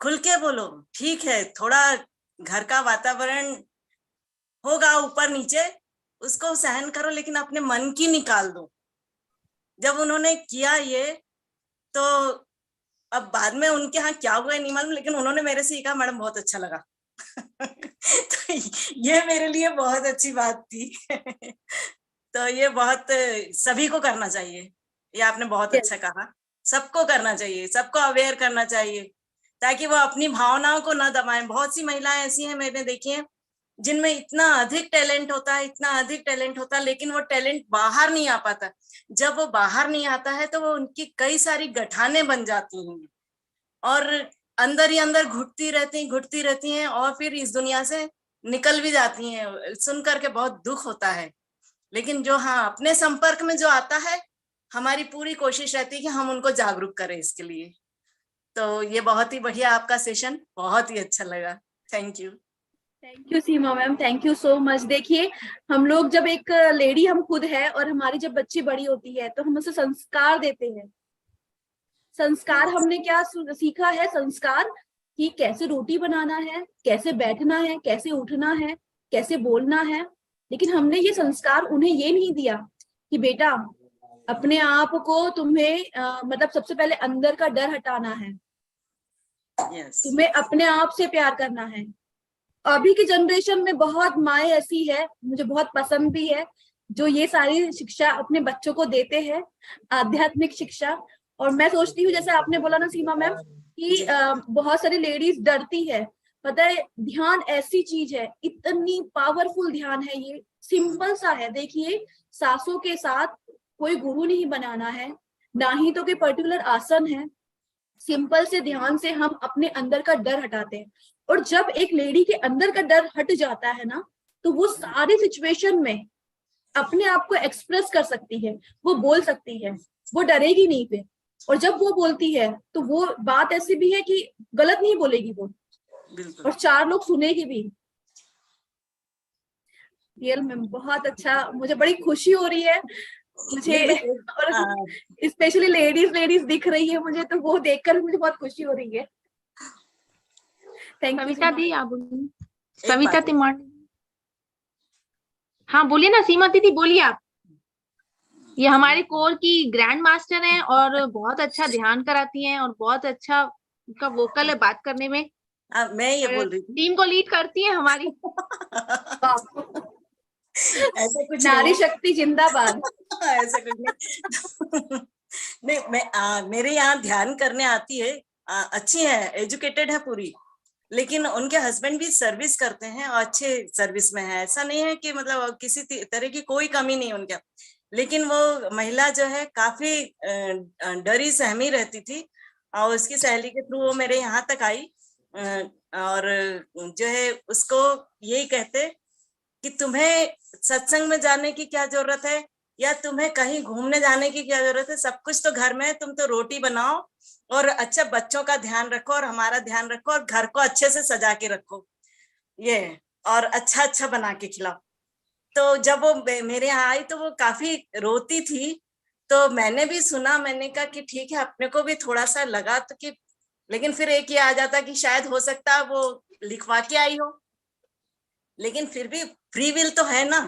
खुल के बोलो, ठीक है थोड़ा घर का वातावरण होगा ऊपर नीचे, उसको सहन करो, लेकिन अपने मन की निकाल दो। जब उन्होंने किया ये, तो अब बाद में उनके यहाँ क्या हुआ नहीं मालूम, लेकिन उन्होंने मेरे से कहा मैडम बहुत अच्छा लगा। तो ये मेरे लिए बहुत अच्छी बात थी। तो ये बहुत सभी को करना चाहिए, ये आपने बहुत अच्छा कहा, सबको करना चाहिए, सबको अवेयर करना चाहिए ताकि वो अपनी भावनाओं को ना दबाएं। बहुत सी महिलाएं ऐसी हैं मैंने देखी हैं जिनमें इतना अधिक टैलेंट होता है, इतना अधिक टैलेंट होता है, लेकिन वो टैलेंट बाहर नहीं आ पाता। जब वो बाहर नहीं आता है तो वो उनकी कई सारी गठानें बन जाती हैं और अंदर ही अंदर घुटती रहती हैं और फिर इस दुनिया से निकल भी जाती हैं। सुन करके बहुत दुख होता है। लेकिन जो हाँ अपने संपर्क में जो आता है, हमारी पूरी कोशिश रहती है कि हम उनको जागरूक करें इसके लिए। तो ये बहुत ही बढ़िया आपका सेशन, बहुत ही अच्छा लगा। Thank you Seema ma'am, thank you so much. देखिए, हम लोग जब एक लेडी हम खुद है और हमारी जब बच्ची बड़ी होती है तो हम उसे संस्कार देते हैं। संस्कार हमने क्या सीखा है? संस्कार कि कैसे रोटी बनाना है, कैसे बैठना है, कैसे उठना है, कैसे बोलना है। लेकिन हमने ये संस्कार उन्हें ये नहीं दिया कि बेटा अपने आप को तुम्हें मतलब सबसे पहले अंदर का डर हटाना है। तुम्हें अपने आप से प्यार करना है। अभी की जनरेशन में बहुत माएँ ऐसी है, मुझे बहुत पसंद भी है, जो ये सारी शिक्षा अपने बच्चों को देते हैं, आध्यात्मिक शिक्षा। और मैं सोचती हूँ, जैसे आपने बोला ना सीमा मैम, कि बहुत सारी लेडीज डरती है। पता है, ध्यान ऐसी चीज है, इतनी पावरफुल ध्यान है ये, सिंपल सा है। देखिए, सांसों के साथ कोई गुरु नहीं बनाना है, ना ही तो कोई पर्टिकुलर आसन है। सिंपल से ध्यान से हम अपने अंदर का डर हटाते हैं। और जब एक लेडी के अंदर का डर हट जाता है ना, तो वो सारी सिचुएशन में अपने आप को एक्सप्रेस कर सकती है, वो बोल सकती है, वो डरेगी नहीं पे। और जब वो बोलती है तो वो बात ऐसी भी है कि गलत नहीं बोलेगी वो, और 4 लोग सुनेगी भी। रियल में बहुत अच्छा, मुझे बड़ी खुशी हो रही है मुझे। और स्पेशली लेडीज दिख रही है मुझे, तो वो देखकर मुझे बहुत खुशी हो रही है। थैंक यू सविता दी, आप बोलिए। सविता तिवारी, हाँ बोलिए ना सीमा दीदी, बोलिए आप। ये हमारे कोर की ग्रैंड मास्टर हैं और बहुत अच्छा ध्यान कराती हैं और बहुत अच्छा उनका वोकल है बात करने में। मैं ये बोल रही थी, टीम को लीड करती है हमारी। ऐसा कुछ नारी शक्ति जिंदाबाद। ऐसा कुछ नहीं। नहीं, मेरे यहाँ ध्यान करने आती है, अच्छी है, एजुकेटेड है पूरी, लेकिन उनके हस्बैंड भी सर्विस करते हैं और अच्छे सर्विस में है। ऐसा नहीं है कि मतलब किसी तरह की कोई कमी नहीं उनके, लेकिन वो महिला जो है काफी डरी सहमी रहती थी और उसकी सहेली के थ्रू वो मेरे यहाँ तक आई। और जो है उसको यही कहते कि तुम्हें सत्संग में जाने की क्या जरूरत है, या तुम्हें कहीं घूमने जाने की क्या जरूरत है, सब कुछ तो घर में है। तुम तो रोटी बनाओ और अच्छा बच्चों का ध्यान रखो और हमारा ध्यान रखो और घर को अच्छे से सजा के रखो, ये और अच्छा अच्छा बना के खिलाओ। तो जब वो मेरे यहाँ आई तो वो काफी रोती थी, तो मैंने भी सुना, मैंने कहा कि ठीक है, अपने को भी थोड़ा सा लगा तो कि, लेकिन फिर एक ये आ जाता कि शायद हो सकता है वो लिखवा के आई हो, लेकिन फिर भी फ्री विल तो है ना।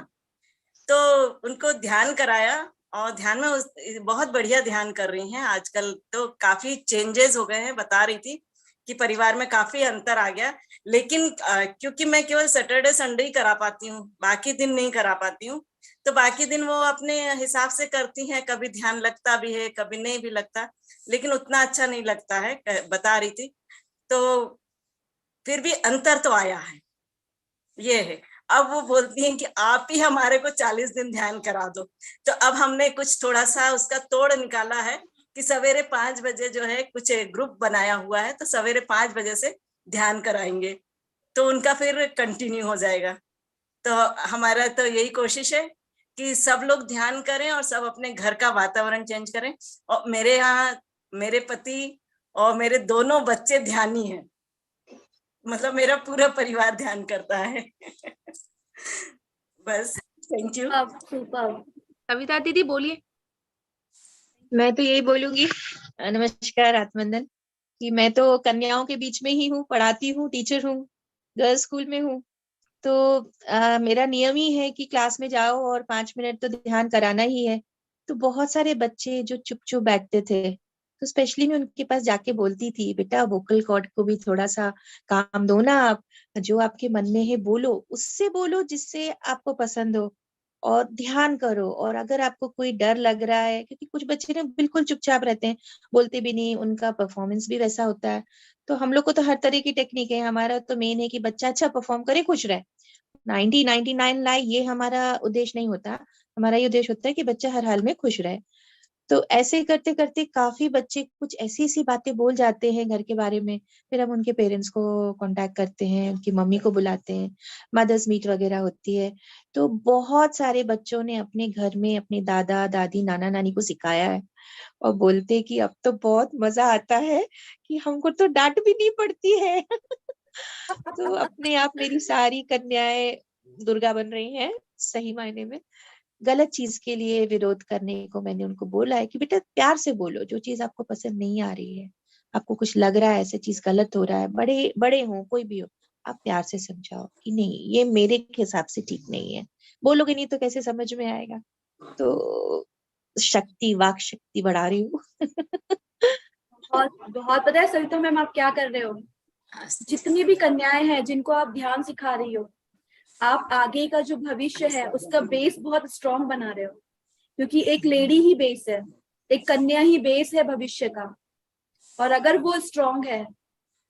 तो उनको ध्यान कराया और ध्यान में बहुत बढ़िया ध्यान कर रही हैं आजकल। तो काफी चेंजेस हो गए हैं, बता रही थी कि परिवार में काफी अंतर आ गया। लेकिन क्योंकि मैं केवल सैटरडे संडे ही करा पाती हूँ, बाकी दिन नहीं करा पाती हूँ, तो बाकी दिन वो अपने हिसाब से करती हैं। कभी ध्यान लगता भी है, कभी नहीं भी लगता, लेकिन उतना अच्छा नहीं लगता है, बता रही थी। तो फिर भी अंतर तो आया है, ये है। अब वो बोलती हैं कि आप ही हमारे को 40 दिन ध्यान करा दो। तो अब हमने कुछ थोड़ा सा उसका तोड़ निकाला है कि सवेरे 5 बजे जो है कुछ ग्रुप बनाया हुआ है, तो सवेरे 5 बजे से ध्यान कराएंगे, तो उनका फिर कंटिन्यू हो जाएगा। तो हमारा तो यही कोशिश है कि सब लोग ध्यान करें और सब अपने घर का वातावरण चेंज करें। और मेरे यहाँ मेरे पति और मेरे दोनों बच्चे ध्यानी हैं, मतलब मेरा पूरा परिवार ध्यान करता है। बस, थैंक यू। कविता दीदी बोलिए। मैं तो यही बोलूंगी, नमस्कार आत्मवंदन, कि मैं तो कन्याओं के बीच में ही हूँ, पढ़ाती हूँ, टीचर हूँ, गर्ल्स स्कूल में हूँ। तो मेरा नियम ही है कि क्लास में जाओ और 5 मिनट तो ध्यान कराना ही है। तो बहुत सारे बच्चे जो चुप चुप बैठते थे, तो स्पेशली मैं उनके पास जाके बोलती थी, बेटा वोकल कॉर्ड को भी थोड़ा सा काम दो ना, आप जो आपके मन में है बोलो, उससे बोलो जिससे आपको पसंद हो, और ध्यान करो। और अगर आपको कोई डर लग रहा है, क्योंकि कुछ बच्चे ना बिल्कुल चुपचाप रहते हैं, बोलते भी नहीं, उनका परफॉर्मेंस भी वैसा होता है। तो हम लोग को तो हर तरह की टेक्निक है, हमारा तो मेन है कि बच्चा अच्छा परफॉर्म करे, खुश रहे। 99 लाए, ये हमारा उद्देश्य नहीं होता। हमारा ये उद्देश्य होता है कि बच्चा हर हाल में खुश रहे। तो ऐसे करते करते काफी बच्चे कुछ ऐसी ऐसी बातें बोल जाते हैं घर के बारे में, फिर हम उनके पेरेंट्स को कांटेक्ट करते हैं, उनकी मम्मी को बुलाते हैं, मदर्स मीट वगैरह होती है। तो बहुत सारे बच्चों ने अपने घर में अपने दादा दादी नाना नानी को सिखाया है और बोलते हैं कि अब तो बहुत मजा आता है कि हमको तो डांट भी नहीं पड़ती है। तो अपने आप मेरी सारी कन्याएं दुर्गा बन रही हैं सही मायने में। गलत चीज के लिए विरोध करने को मैंने उनको बोला है कि बेटा प्यार से बोलो, जो चीज आपको पसंद नहीं आ रही है, आपको कुछ लग रहा है ऐसे चीज गलत हो रहा है, बड़े बड़े हो कोई भी हो, आप प्यार से समझाओ कि नहीं ये मेरे हिसाब से ठीक नहीं है। बोलोगे नहीं तो कैसे समझ में आएगा। तो शक्ति, वाक शक्ति बढ़ा रही हूँ। बहुत बहुत पता है सविता मैम आप क्या कर रहे हो, जितनी भी कन्याएं हैं जिनको आप ध्यान सिखा रही हो, आप आगे का जो भविष्य है उसका बेस बहुत स्ट्रांग बना रहे हो, क्योंकि एक लेडी ही बेस है, एक कन्या ही बेस है भविष्य का। और अगर वो स्ट्रांग है,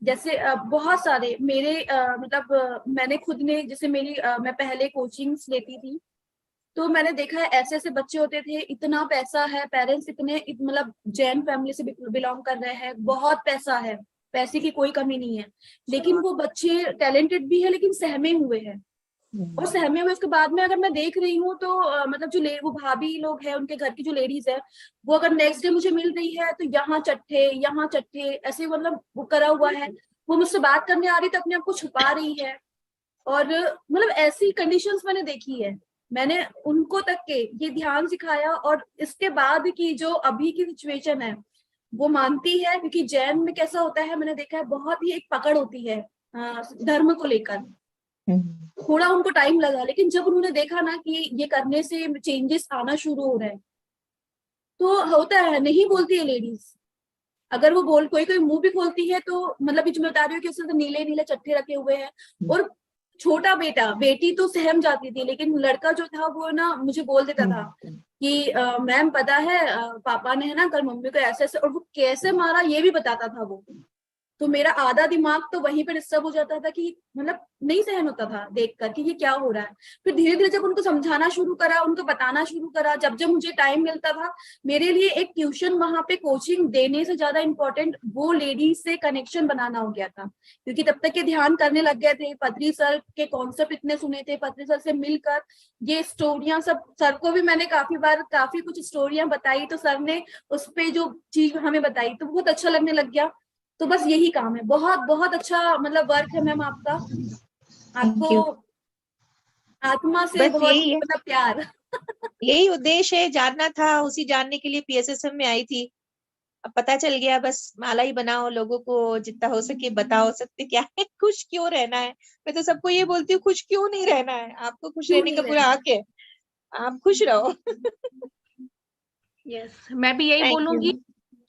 जैसे बहुत सारे मेरे मैंने खुद ने, जैसे मैं पहले कोचिंग्स लेती थी, तो मैंने देखा है ऐसे ऐसे बच्चे होते थे, इतना पैसा है, पेरेंट्स इतने मतलब जैन फैमिली से बिलोंग कर रहे हैं, बहुत पैसा है, पैसे की कोई कमी नहीं है, लेकिन वो बच्चे टैलेंटेड भी है लेकिन सहमे हुए हैं। और सहमे हुए उसके बाद में अगर मैं देख रही हूँ तो वो भाभी लोग हैं, उनके घर की जो लेडीज है, वो अगर नेक्स्ट डे मुझे मिल रही है तो यहाँ चट्टे ऐसे मतलब वो करा हुआ है, वो मुझसे बात करने आ रही तो अपने आप को छुपा रही है। और मतलब ऐसी कंडीशंस मैंने देखी है, मैंने उनको तक के ये ध्यान सिखाया, और इसके बाद की जो अभी की सिचुएशन है वो मानती है, क्योंकि जैन में कैसा होता है मैंने देखा है, बहुत ही एक पकड़ होती है धर्म को लेकर। थोड़ा उनको टाइम लगा, लेकिन जब उन्होंने देखा ना कि ये करने से चेंजेस आना शुरू हो रहे हैं, तो होता है, नहीं बोलती है लेडीज, अगर वो कोई मुंह भी खोलती है तो मतलब जो मैं बता रही हूँ कि उसने तो नीले नीले चट्टे रखे हुए हैं, और छोटा बेटी तो सहम जाती थी, लेकिन लड़का जो था वो ना मुझे बोल देता था कि मैम पता है पापा ने है ना कल मम्मी को ऐसे ऐसे, और वो कैसे मारा ये भी बताता था वो। तो मेरा आधा दिमाग तो वहीं पे डिस्टर्ब हो जाता था कि मतलब नहीं सहन होता था देखकर कि ये क्या हो रहा है। फिर धीरे धीरे जब उनको समझाना शुरू करा, उनको बताना शुरू करा, जब जब मुझे टाइम मिलता था, मेरे लिए एक ट्यूशन वहां पे कोचिंग देने से ज्यादा इम्पोर्टेंट वो लेडी से कनेक्शन बनाना हो गया था, क्योंकि तब तक के ध्यान करने लग गए थे, पत्री सर के कॉन्सेप्ट इतने सुने थे, पत्री सर से मिलकर ये स्टोरियां सब, सर को भी मैंने काफी कुछ स्टोरियां बताई, तो सर ने उस पे जो चीज हमें बताई तो बहुत अच्छा लगने लग गया। तो बस यही काम है, बहुत बहुत अच्छा मतलब वर्क है मैम आपका, आपको आत्मा से बस बहुत यही है, मतलब प्यार। यही उद्देश्य है, जानना था, उसी जानने के लिए पीएसएसएम में आई थी। अब पता चल गया, बस माला ही बनाओ, लोगों को जितना हो सके बताओ, सत्य क्या है, खुश क्यों रहना है। मैं तो सबको ये बोलती हूँ, खुश क्यों नहीं रहना है, आपको खुश रहने का पूरा हक है, आप खुश रहो। यस, मैं भी यही बोलूंगी,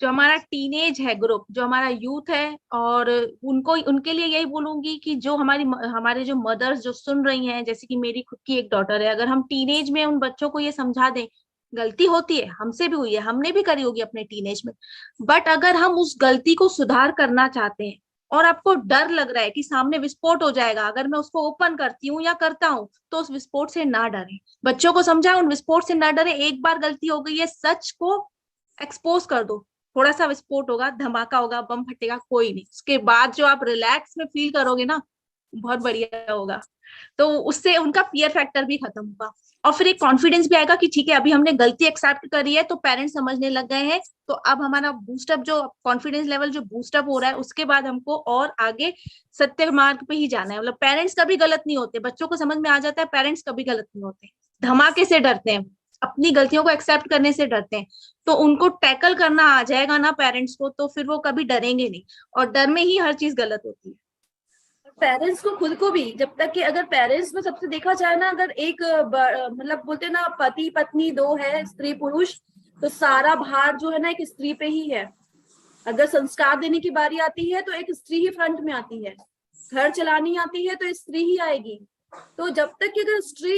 जो हमारा टीनेज है ग्रुप, जो हमारा यूथ है, और उनके लिए यही बोलूंगी कि जो हमारे जो मदर्स जो सुन रही हैं, जैसे कि मेरी खुद की एक डॉटर है, अगर हम टीनेज में उन बच्चों को ये समझा दें, गलती होती है, हमसे भी हुई है, हमने भी करी होगी अपने टीनेज में, बट अगर हम उस गलती को सुधार करना चाहते हैं और आपको डर लग रहा है कि सामने विस्फोट हो जाएगा अगर मैं उसको ओपन करती हूँ या करता हूँ, तो उस विस्फोट से ना डरे, बच्चों को समझाए उन विस्फोट से ना डरे। एक बार गलती हो गई है, सच को एक्सपोज कर दो, थोड़ा सा विस्फोट होगा, धमाका होगा, बम फटेगा, कोई नहीं, उसके बाद जो आप रिलैक्स में फील करोगे ना, बहुत बढ़िया होगा। तो उससे उनका फियर फैक्टर भी खत्म होगा, और फिर एक कॉन्फिडेंस भी आएगा कि ठीक है अभी हमने गलती एक्सेप्ट करी है, तो पेरेंट्स समझने लग गए हैं, तो अब हमारा बूस्टअप, जो कॉन्फिडेंस लेवल जो बूस्टअप हो रहा है, उसके बाद हमको और आगे सत्य मार्ग पे ही जाना है। मतलब पेरेंट्स कभी गलत नहीं होते, बच्चों को समझ में आ जाता है पेरेंट्स कभी गलत नहीं होते, धमाके से डरते हैं, अपनी गलतियों को एक्सेप्ट करने से डरते हैं, तो उनको टैकल करना आ जाएगा ना पेरेंट्स को, तो फिर वो कभी डरेंगे नहीं, और डर में ही हर चीज गलत होती है। पेरेंट्स को खुद को भी, जब तक कि अगर पेरेंट्स में सबसे देखा जाए ना, अगर एक मतलब बोलते ना पति पत्नी दो है, स्त्री पुरुष, तो सारा भार जो है ना एक स्त्री पे ही है। अगर संस्कार देने की बारी आती है तो एक स्त्री ही फ्रंट में आती है, घर चलानी आती है तो स्त्री ही आएगी। तो जब तक कि अगर स्त्री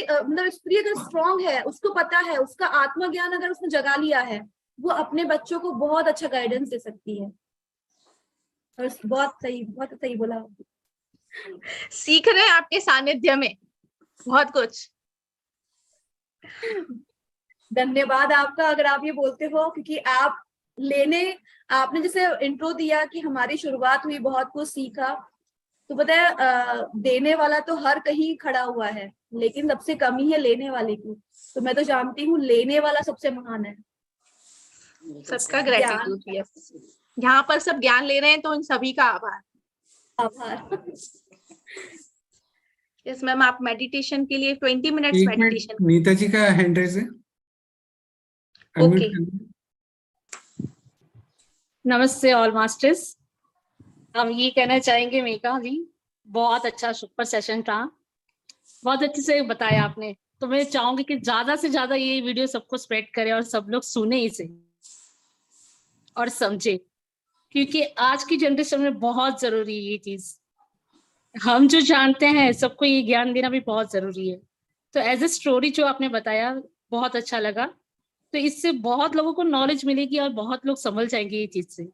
अगर स्ट्रांग है, उसको पता है, उसका आत्मज्ञान अगर उसने जगा लिया है, वो अपने बच्चों को बहुत अच्छा गाइडेंस दे सकती है। और बहुत सही बोला। सीख रहे हैं आपके सानिध्य में। बहुत कुछ। धन्यवाद आपका, अगर आप ये बोलते हो, क्योंकि आपने जैसे इंट्रो दिया कि हमारी शुरुआत हुई, बहुत कुछ सीखा, तो पता है देने वाला तो हर कहीं खड़ा हुआ है, लेकिन सबसे कमी है लेने वाले की। तो मैं तो जानती हूँ लेने वाला सबसे महान है। सबका ग्रेटिट्यूड। यस, यहाँ पर सब ज्ञान ले रहे हैं तो उन सभी का आभार। आभार। यस मैम, आप मेडिटेशन के लिए 20 मिनट्स एक मिनट, मेडिटेशन। नीता जी का हैंड रेज है, ओके। unmute कर दो। नमस्ते ऑल मास्टर्स। हम ये कहना चाहेंगे मेघा जी, बहुत अच्छा सुपर सेशन था, बहुत अच्छे से बताया आपने। तो मैं चाहूंगी कि ज्यादा से ज्यादा ये वीडियो सबको स्प्रेड करें और सब लोग सुने इसे और समझे, क्योंकि आज की जनरेशन में बहुत जरूरी है ये चीज। हम जो जानते हैं सबको ये ज्ञान देना भी बहुत जरूरी है। तो एज ए स्टोरी जो आपने बताया बहुत अच्छा लगा, तो इससे बहुत लोगों को नॉलेज मिलेगी और बहुत लोग समझ जाएंगे ये चीज से।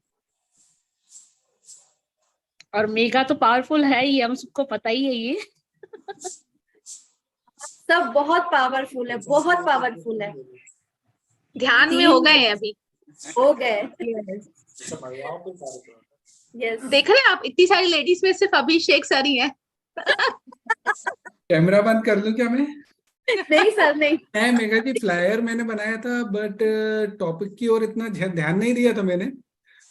और मेगा तो पावरफुल है ही, हम सबको पता ही है ये। सब बहुत पावरफुल है, बहुत पावरफुल है। ध्यान में हो गए हैं अभी। हो गए। यस, देख रहे हैं आप, इतनी सारी लेडीज में सिर्फ अभिषेक सर ही हैं। कैमरा बंद कर दूं क्या मैं? नहीं सर, नहीं। है मेघा जी, फ्लायर मैंने बनाया था बट टॉपिक की ओर इतना ध्यान नहीं दिया था मैंने।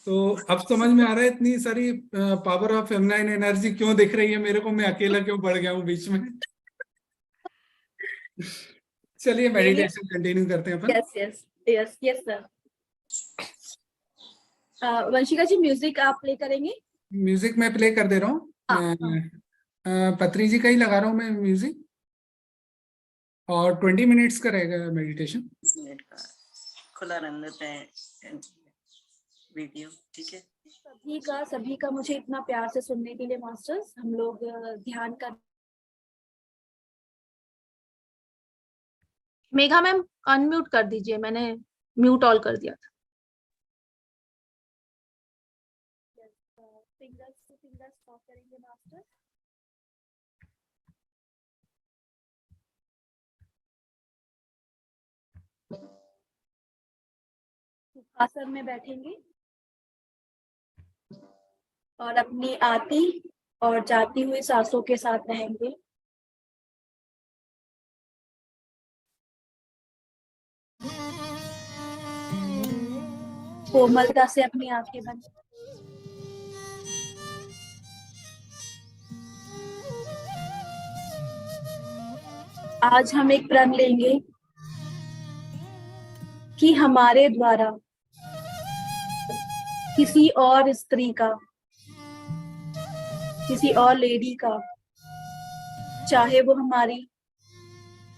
तो अब समझ में आ रहा है इतनी सारी पावर ऑफ फेमिनाइन एनर्जी क्यों दिख रही है मेरे को, मैं अकेला क्यों बढ़ गया हूँ बीच में। चलिए मेडिटेशन कंटिन्यू करते हैं अपन। Yes yes yes yes sir. Vanshika ji, music आप प्ले करेंगे? म्यूजिक मैं प्ले कर दे रहा हूँ। पत्री जी का ही लगा रहा हूँ मैं म्यूजिक, और 20 मिनट्स का रहेगा मेडिटेशन। 20 मिनट का खुला रन देते हैं वीडियो, ठीक है। सभी का मुझे इतना प्यार से सुनने के लिए मास्टर्स। हम लोग ध्यान कर। मेघा मैम अनम्यूट कर दीजिए, मैंने म्यूट ऑल कर दिया था। फिंगर्स स्टॉप करेंगे मास्टर। आसन में बैठेंगे और अपनी आती और जाती हुई सांसों के साथ रहेंगे। कोमलता से अपनी आंखें बंद। आज हम एक प्रण लेंगे कि हमारे द्वारा किसी और स्त्री का, किसी और लेडी का, चाहे वो हमारी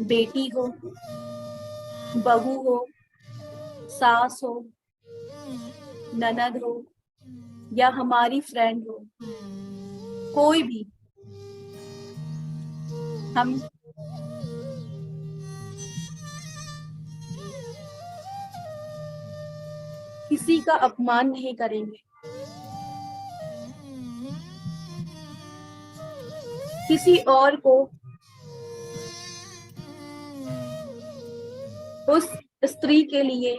बेटी हो, बहू हो, सास हो, ननद हो, या हमारी फ्रेंड हो, कोई भी, हम किसी का अपमान नहीं करेंगे, किसी और को उस स्त्री के लिए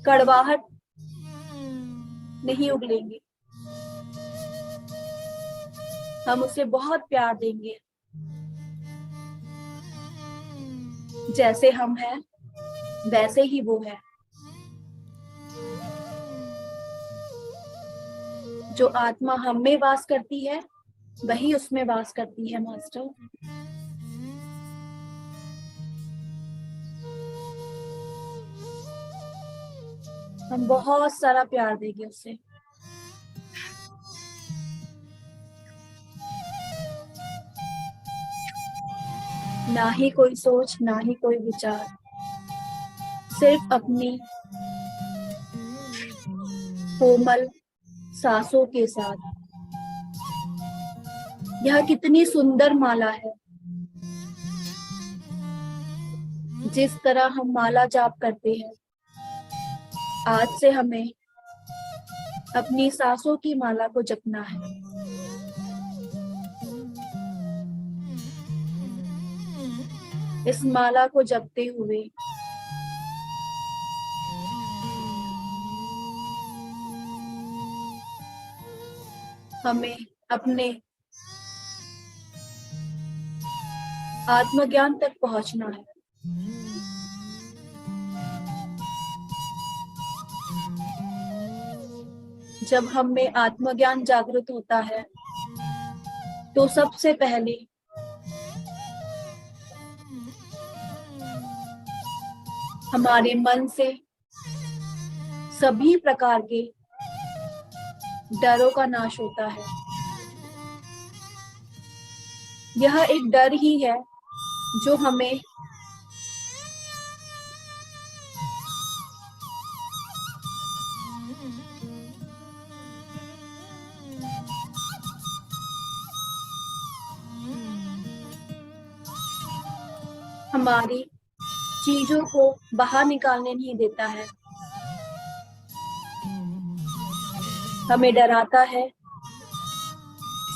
कड़वाहट नहीं उगलेंगे। हम उसे बहुत प्यार देंगे, जैसे हम हैं वैसे ही वो है। जो आत्मा हम में वास करती है वही उसमें वास करती है मास्टर। हम बहुत सारा प्यार देंगे उसे। ना ही कोई सोच, ना ही कोई विचार, सिर्फ अपनी कोमल सांसों के साथ। यह कितनी सुंदर माला है। जिस तरह हम माला जाप करते हैं, आज से हमें अपनी सांसों की माला को जपना है। इस माला को जपते हुए हमें अपने आत्मज्ञान तक पहुंचना है। जब हम में आत्मज्ञान जागृत होता है तो सबसे पहले हमारे मन से सभी प्रकार के डरों का नाश होता है। यह एक डर ही है जो हमें हमारी चीजों को बाहर निकालने नहीं देता है। हमें डराता है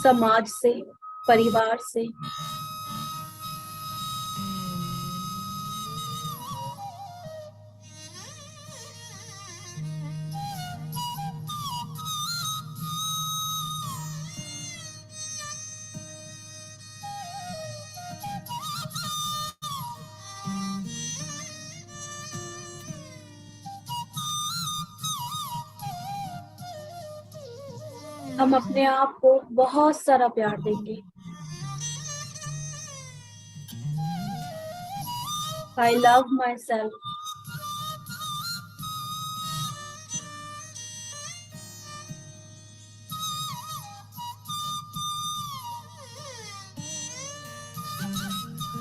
समाज से, परिवार से, हम अपने आप को बहुत सारा प्यार देंगे। I love myself.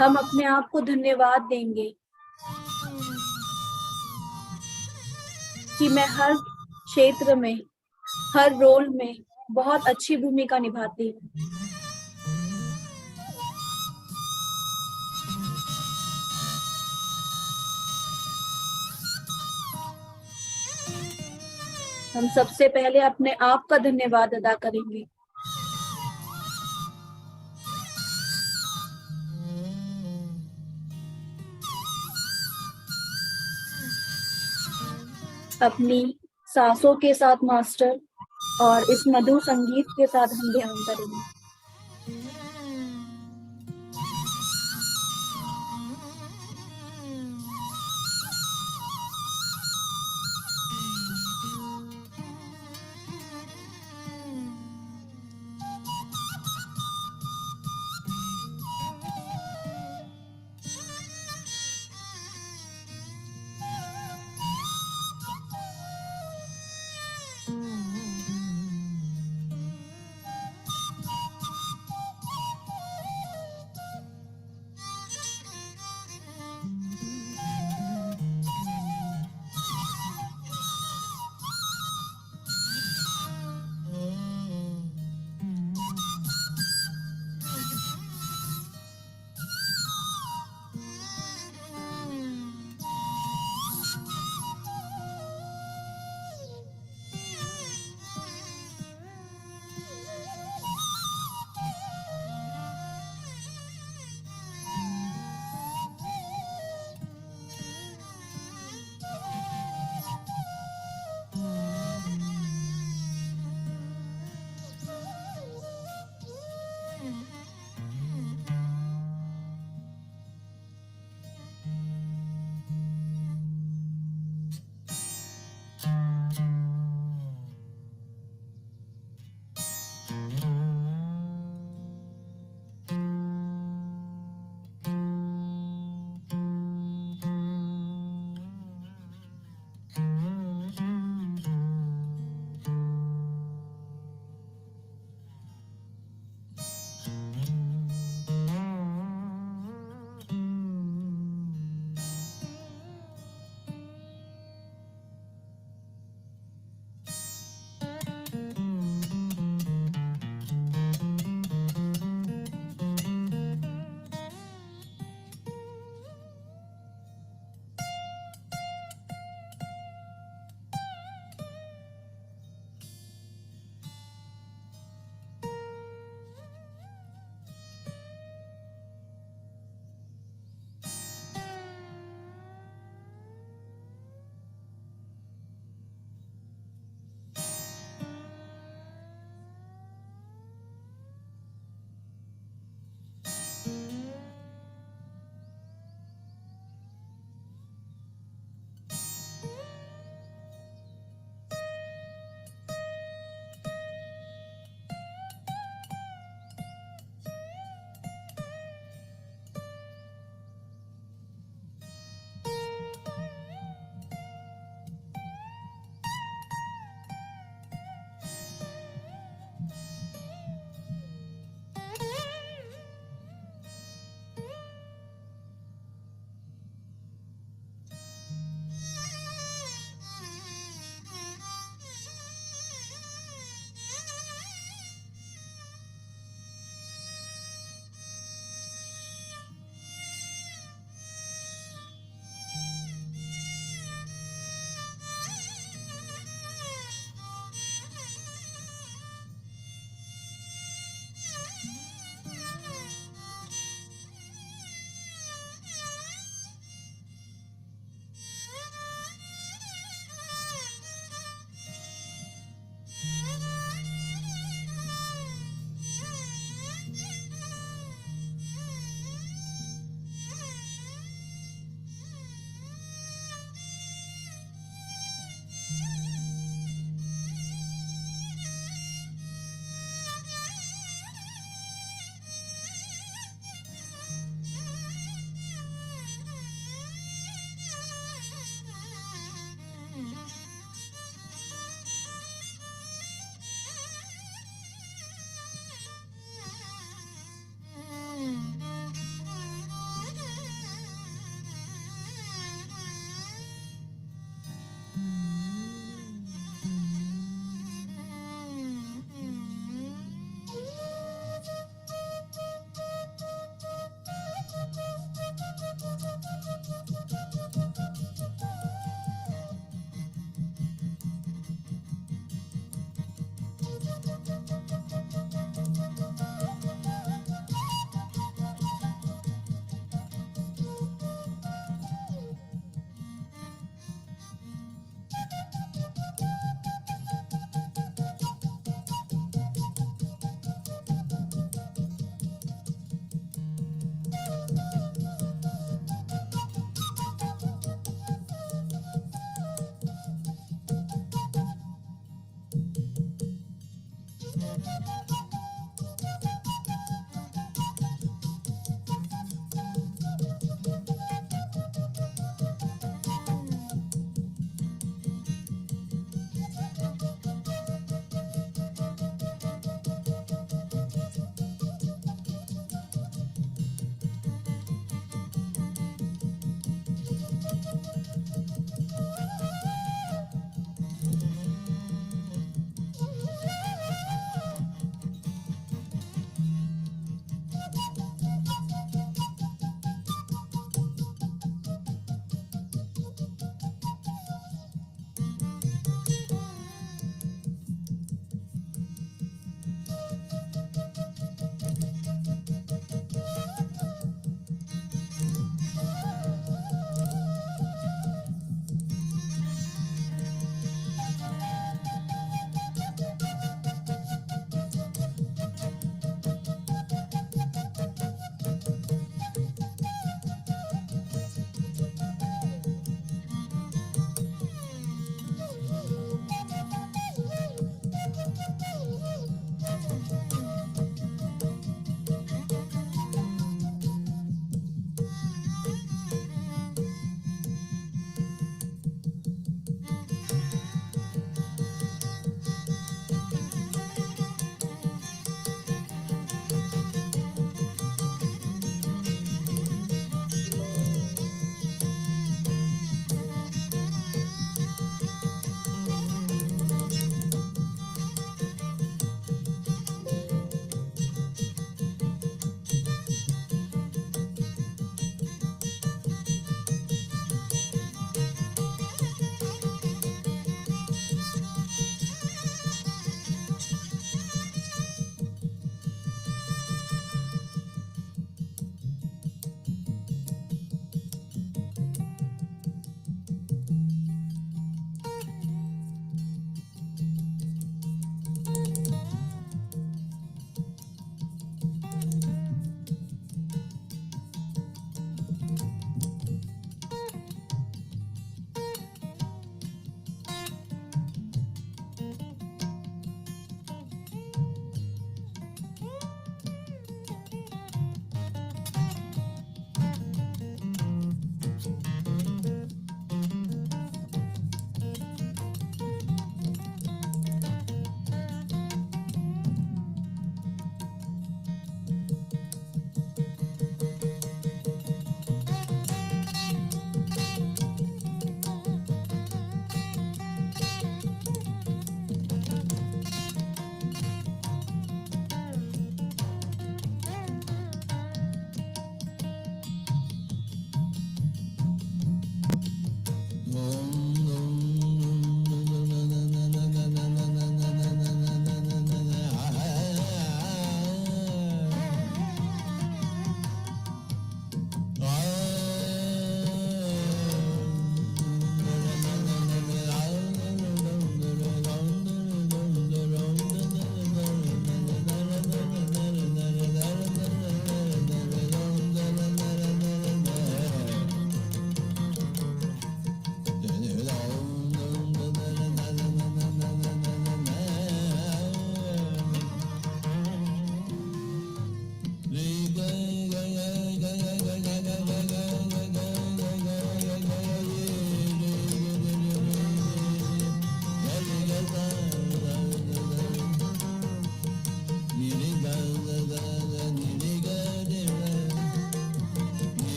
हम अपने आप को धन्यवाद देंगे कि मैं हर क्षेत्र में, हर रोल में बहुत अच्छी भूमिका निभाती हूँ। हम सबसे पहले अपने आप का धन्यवाद अदा करेंगे। अपनी सांसों के साथ मास्टर और इस मधुर संगीत के साथ हम ध्यान करेंगे।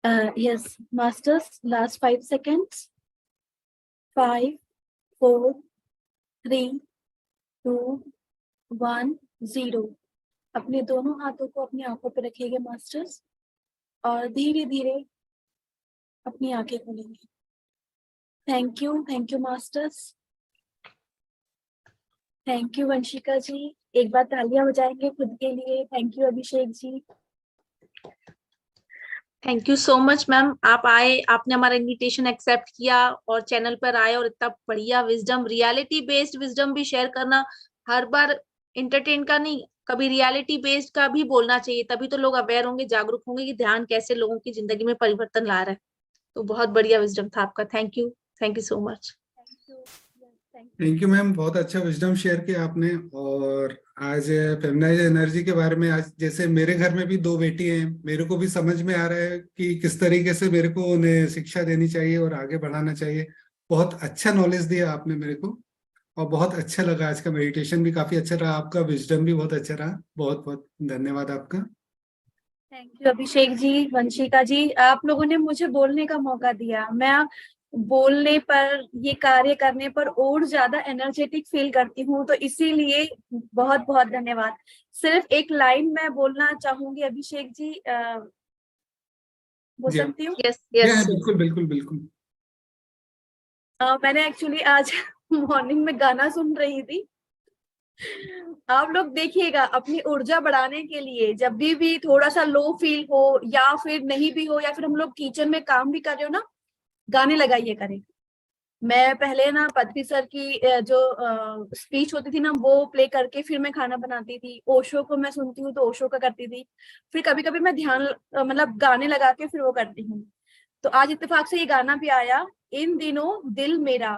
Yes, masters, last 5 seconds. 5, 4, 3, 2, 1, 0. अपने दोनों हाथों को अपनी आंखों पे रखिएगा मास्टर्स, और धीरे धीरे अपनी आंखें खोलेंगे। Thank you masters. Thank you Vanshika ji. एक बार तालियां बजाएंगे खुद के लिए। Thank you Abhishek ji. Thank you so much ma'am, आप आए, आपने हमारा इनविटेशन एक्सेप्ट किया और चैनल पर आए और इतना बढ़िया विजडम, रियलिटी बेस्ड विजडम भी शेयर करना। हर बार एंटरटेन का नहीं, कभी रियलिटी बेस्ड का भी बोलना चाहिए, तभी तो लोग अवेयर होंगे, जागरूक होंगे कि ध्यान कैसे लोगों की जिंदगी में परिवर्तन ला रहा है। तो बहुत बढ़िया विजडम था आपका। Thank you so much. Thank you ma'am, बहुत अच्छा विजडम शेयर किया आपने। और आज फेमिनाइज एनर्जी के बारे में, आज जैसे मेरे घर में भी 2 बेटी हैं, मेरे को भी समझ में आ रहा है कि किस तरीके से मेरे को उन्हें शिक्षा देनी चाहिए और आगे बढ़ाना चाहिए। बहुत अच्छा नॉलेज दिया आपने मेरे को, और बहुत अच्छा लगा। आज का मेडिटेशन भी काफी अच्छा रहा, आपका विजडम भी बहुत अच्छा रहा। बहुत बहुत धन्यवाद आपका। थैंक यू अभिषेक जी, वंशिका जी, आप लोगों ने मुझे बोलने का मौका दिया। मैं बोलने पर, ये कार्य करने पर और ज्यादा एनर्जेटिक फील करती हूँ, तो इसीलिए बहुत बहुत धन्यवाद। सिर्फ एक लाइन मैं बोलना चाहूंगी अभिषेक जी, बोल जी सकती हूँ? Yes yes. बिल्कुल बिल्कुल बिल्कुल। मैंने एक्चुअली आज मॉर्निंग में गाना सुन रही थी। आप लोग देखिएगा, अपनी ऊर्जा बढ़ाने के लिए जब भी थोड़ा सा लो फील हो, या फिर नहीं भी हो, या फिर हम लोग किचन में काम भी कर रहे हो ना, गाने लगाइए करें। मैं पहले ना पृथ्वी सर की जो स्पीच होती थी ना, वो प्ले करके फिर मैं खाना बनाती थी। ओशो को मैं सुनती हूँ तो ओशो का करती थी। फिर कभी कभी मैं ध्यान मतलब गाने लगा के फिर वो करती हूँ। तो आज इत्तेफाक से ये गाना भी आया, इन दिनों दिल मेरा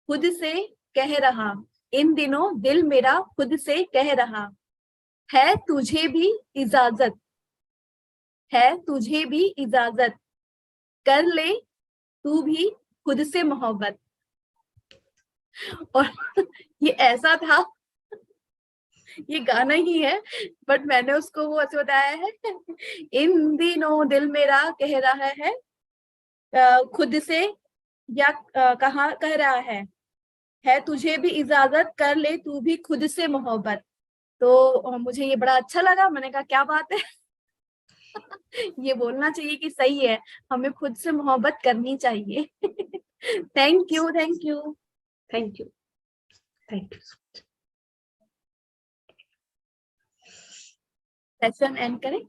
खुद से कह रहा, इन दिनों दिल मेरा खुद से कह रहा, है तुझे भी इजाजत, है तुझे भी इजाजत, कर ले तू भी खुद से मोहब्बत। और ये ऐसा था, ये गाना ही है, बट मैंने उसको वो ऐसे बताया है, इन दिनों दिल मेरा कह रहा है, खुद से, या कहाँ कह रहा है तुझे भी इजाजत, कर ले तू भी खुद से मोहब्बत। तो मुझे ये बड़ा अच्छा लगा। मैंने कहा क्या बात है, ये बोलना चाहिए कि सही है, हमें खुद से मोहब्बत करनी चाहिए। Thank you thank you thank you thank you. Session and करें।